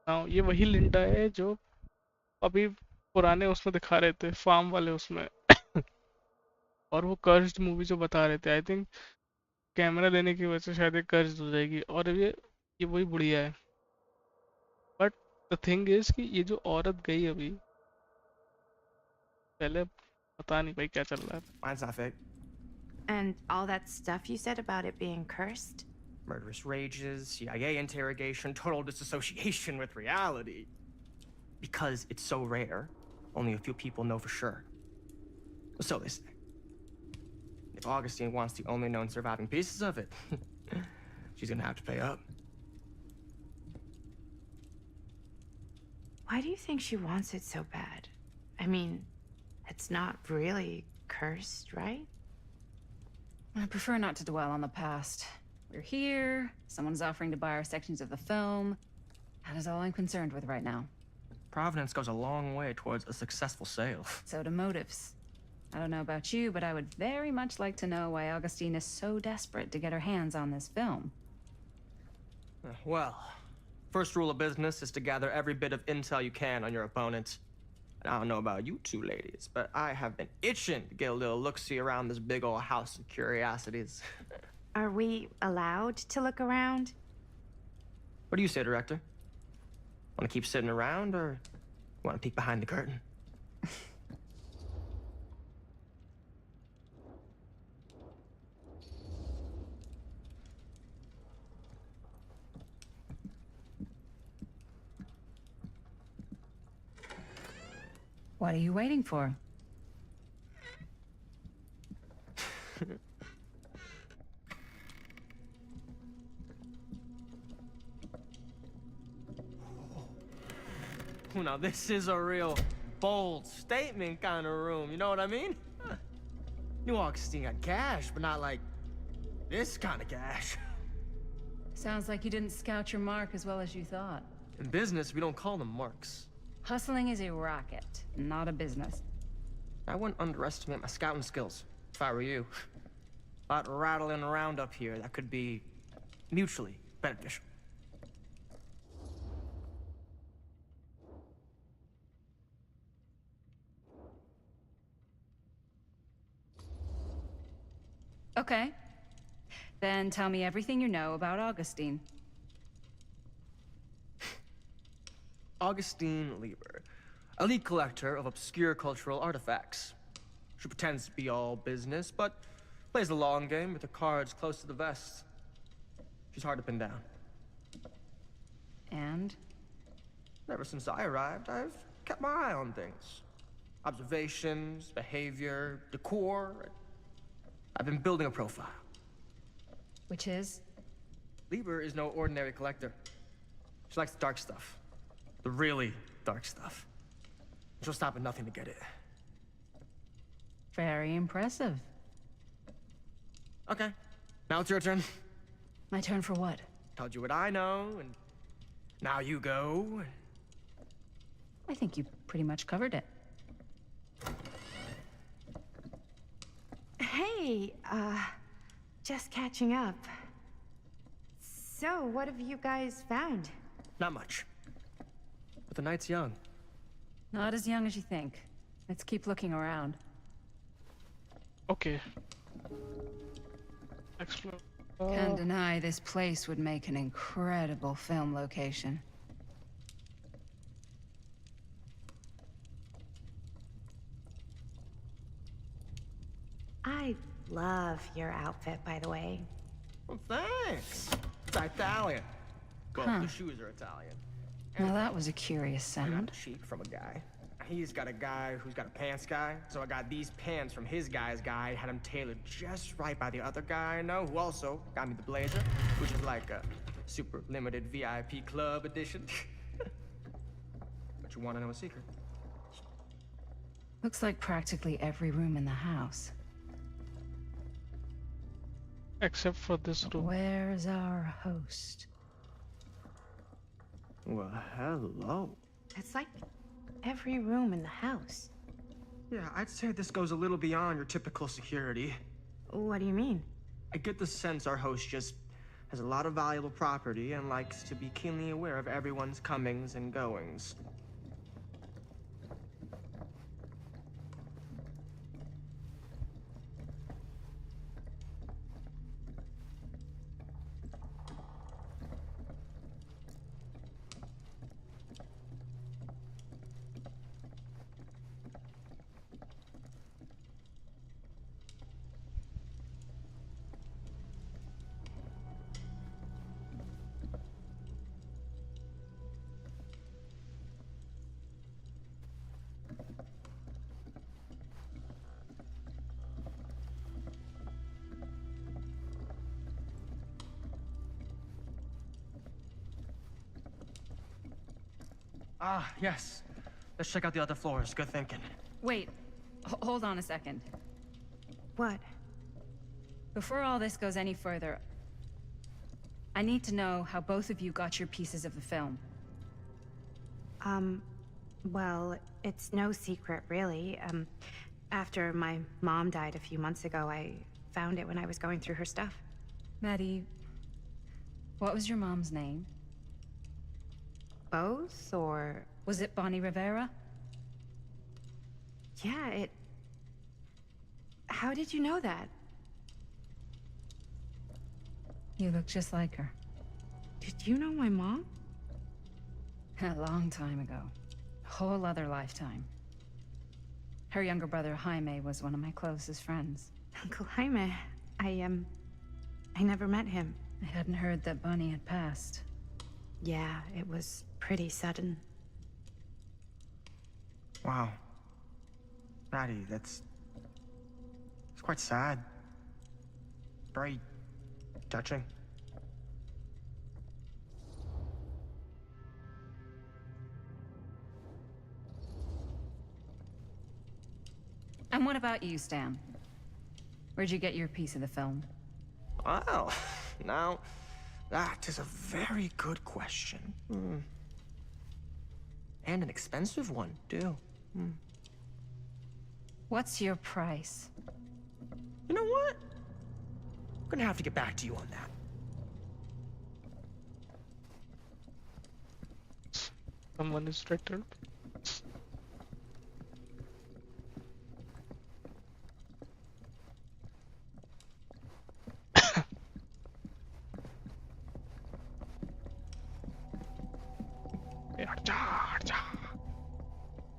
Now, ये वही लिंडा है जो अभी पुराने उसमें दिखा रहे थे, फार्म वाले उसमें. और वो कर्स्ड मूवी जो बता रहे थे, आई थिंक कैमरा लेने की वजह से शायद एक कर्स्ड हो जाएगी, और ये वही बुढ़िया है. बट द थिंग इज कि ये जो औरत गई अभी, पहले पता नहीं भाई क्या चल रहा है. Mine's not fake. And all that stuff you said about it being cursed? Murderous rages, CIA interrogation, total disassociation with reality. Because it's so rare, only a few people know for sure. So they say. If Augustine wants the only known surviving pieces of it, she's gonna have to pay up. Why do you think she wants it so bad? I mean, it's not really cursed, right? I prefer not to dwell on the past. We're here, someone's offering to buy our sections of the film. That is all I'm concerned with right now. Providence goes a long way towards a successful sale. So do motives. I don't know about you, but I would very much like to know why Augustine is so desperate to get her hands on this film. Well, first rule of business is to gather every bit of intel you can on your opponent. And I don't know about you two ladies, but I have been itching to get a little look-see around this big old house of curiosities. Are we allowed to look around? What do you say, Director? Want to keep sitting around, or want to peek behind the curtain? What are you waiting for? Oh, now this is a real bold statement kind of room, you know what I mean? New Augustine got cash, but not like this kind of cash. Sounds like you didn't scout your mark as well as you thought. In business, we don't call them marks. Hustling is a racket, not a business. I wouldn't underestimate my scouting skills, if I were you. A lot rattling around up here that could be mutually beneficial. Okay. Then tell me everything you know about Augustine. Augustine Lieber, elite collector of obscure cultural artifacts. She pretends to be all business, but plays the long game with her cards close to the vest. She's hard to pin down. And? Ever since I arrived, I've kept my eye on things. Observations, behavior, decor. I've been building a profile. Which is? Lieber is no ordinary collector. She likes the dark stuff. The really dark stuff. She'll stop at nothing to get it. Very impressive. Okay, now it's your turn. My turn for what? Told you what I know, and now you go. I think you pretty much covered it. Hey, just catching up. So, what have you guys found? Not much. But the night's young. Not as young as you think. Let's keep looking around. Okay. Explore. Can't deny this place would make an incredible film location. I love your outfit, by the way. Well, thanks. It's Italian. Well, Huh. the shoes are Italian. Well, that was a curious I got sound. a cheek from a guy. He's got a guy who's got a pants guy. So I got these pants from his guy's guy, had them tailored just right by the other guy I know, who also got me the blazer, which is like a super limited VIP club edition. But you want to know a secret? Looks like practically every room in the house. Except for this room. Where's our host? Well, hello. It's like every room in the house. Yeah, I'd say this goes a little beyond your typical security. What do you mean? I get the sense our host just has a lot of valuable property and likes to be keenly aware of everyone's comings and goings. Ah, yes. Let's check out the other floors. Good thinking. Wait, hold on a second. What? Before all this goes any further, I need to know how both of you got your pieces of the film. Well, it's no secret, really. After my mom died a few months ago, I found it when I was going through her stuff. Maddie, what was your mom's name? Both, or... Was it Bonnie Rivera? Yeah, it... How did you know that? You look just like her. Did you know my mom? A long time ago. A whole other lifetime. Her younger brother, Jaime, was one of my closest friends. Uncle Jaime, I never met him. I hadn't heard that Bonnie had passed. Yeah, it was pretty sudden. Wow. Maddie, it's quite sad. Very touching. And what about you, Stan? Where'd you get your piece of the film? Well, now, that is a very good question. And an expensive one, too. What's your price? You know what? I'm gonna have to get back to you on that. Someone is distracted.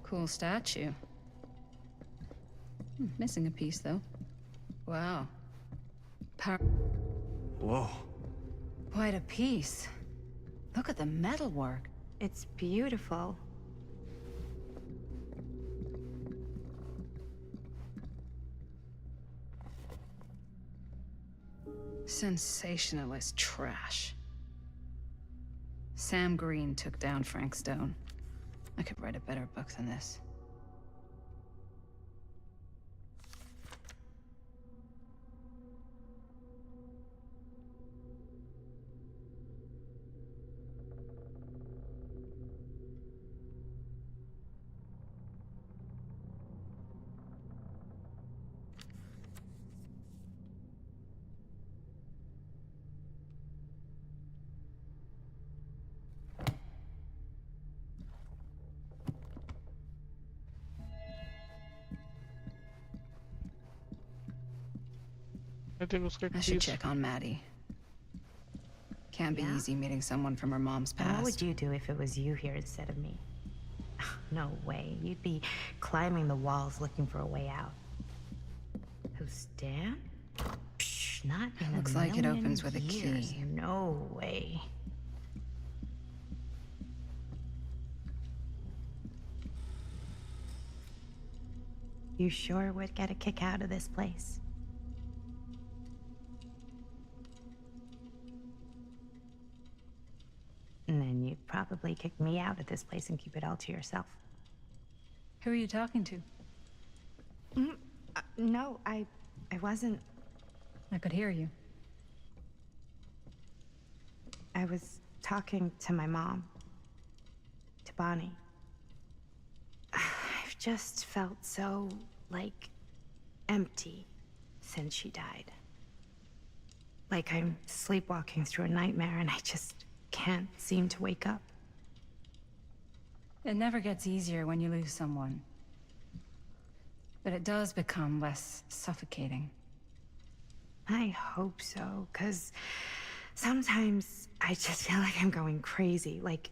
Cool statue. Missing a piece, though. Wow. Whoa. Quite a piece. Look at the metalwork. It's beautiful. Sensationalist trash. Sam Green took down Frank Stone. I could write a better book than this. I think उसका I should keys- check on Maddie. Can't be Yeah? easy meeting someone from her mom's And past. what would you do if it was you here instead of me? No way. You'd be climbing the walls looking for a way out. Who, Stan? Psh, not in Looks a like it million opens with a years. key. No way. You sure would get a kick out of this place. And then you'd probably kick me out of this place and keep it all to yourself. Who are you talking to? No, I wasn't. I could hear you. I was talking to my mom. To Bonnie. I've just felt so, like, empty since she died. Like I'm sleepwalking through a nightmare and I just can't seem to wake up. It never gets easier when you lose someone. But it does become less suffocating. I hope so, because sometimes I just feel like I'm going crazy. Like,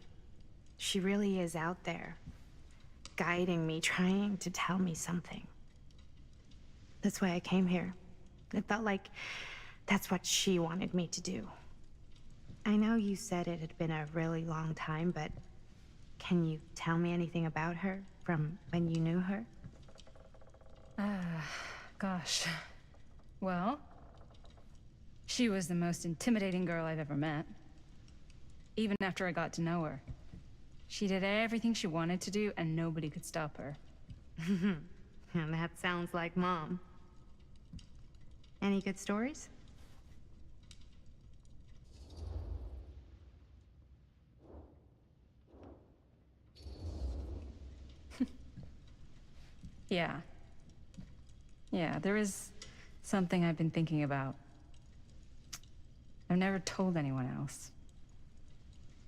she really is out there, guiding me, trying to tell me something. That's why I came here. It felt like that's what she wanted me to do. I know you said it had been a really long time, but can you tell me anything about her from when you knew her? Gosh. Well, she was the most intimidating girl I've ever met. Even after I got to know her. She did everything she wanted to do, and nobody could stop her. And that sounds like Mom. Any good stories? Yeah. Yeah, there is something I've been thinking about. I've never told anyone else.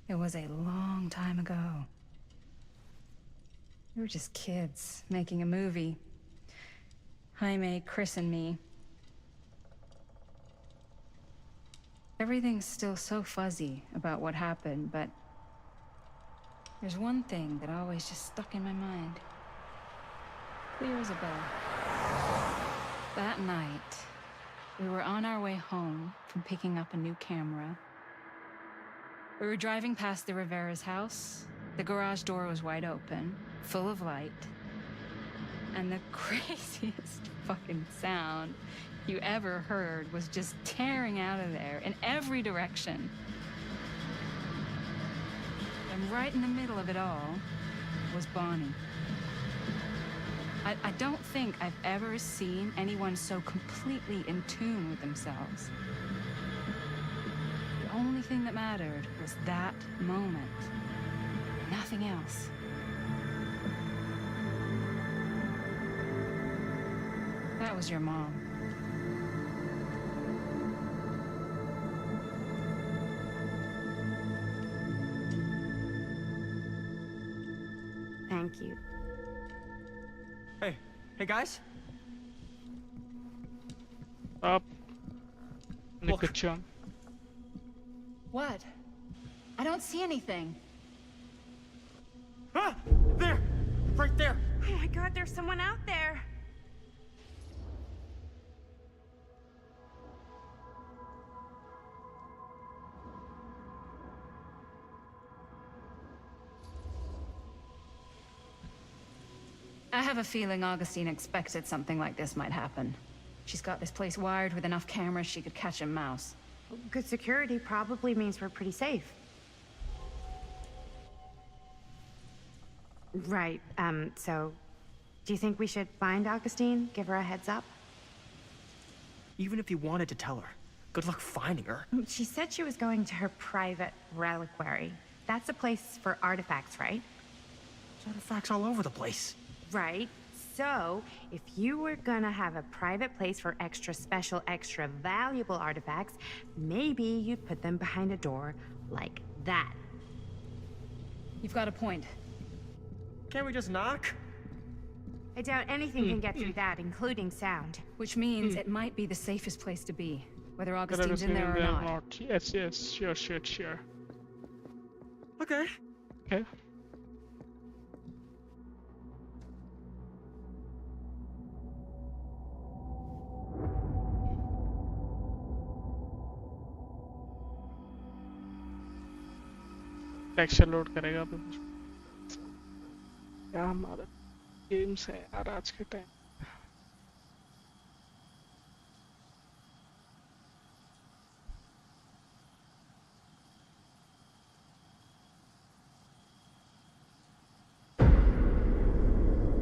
It was a long time ago. We were just kids, making a movie. Jaime, Chris, and me. Everything's still so fuzzy about what happened, but there's one thing that always just stuck in my mind. Clear as a bell. That night, we were on our way home from picking up a new camera. We were driving past the Rivera's house. The garage door was wide open, full of light. And the craziest fucking sound you ever heard was just tearing out of there in every direction. And right in the middle of it all was Bonnie. I don't think I've ever seen anyone so completely in tune with themselves. The only thing that mattered was that moment. Nothing else. That was your mom. Thank you. Hey guys. Up. Look. Nikachan. What? I don't see anything. Ah! There! Right there! Oh my God, there's someone out there. I have a feeling Augustine expected something like this might happen. She's got this place wired with enough cameras she could catch a mouse. Good security probably means we're pretty safe. Right, so do you think we should find Augustine? Give her a heads up? Even if you wanted to tell her, good luck finding her. She said she was going to her private reliquary. That's a place for artifacts, right? There's artifacts all over the place. Right. So, if you were gonna have a private place for extra special, extra valuable artifacts, maybe you'd put them behind a door like that. You've got a point. Can't we just knock? I doubt anything can get through that, including sound. Which means it might be the safest place to be, whether Augustine's in there or not. Yes, sure. Okay. Okay. Texture load करेगा अभी क्या हमारा games है यार आज के time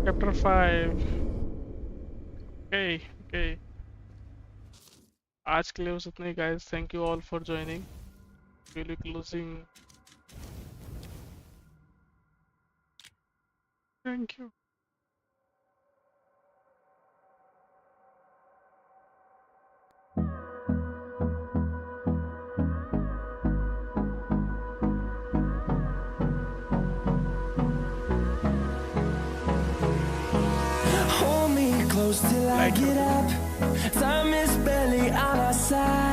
Chapter 5 Okay आज के लिए बस इतना ही guys thank you all for joining we'll be closing thank you Hold me close till I get up. Time is barely on our side.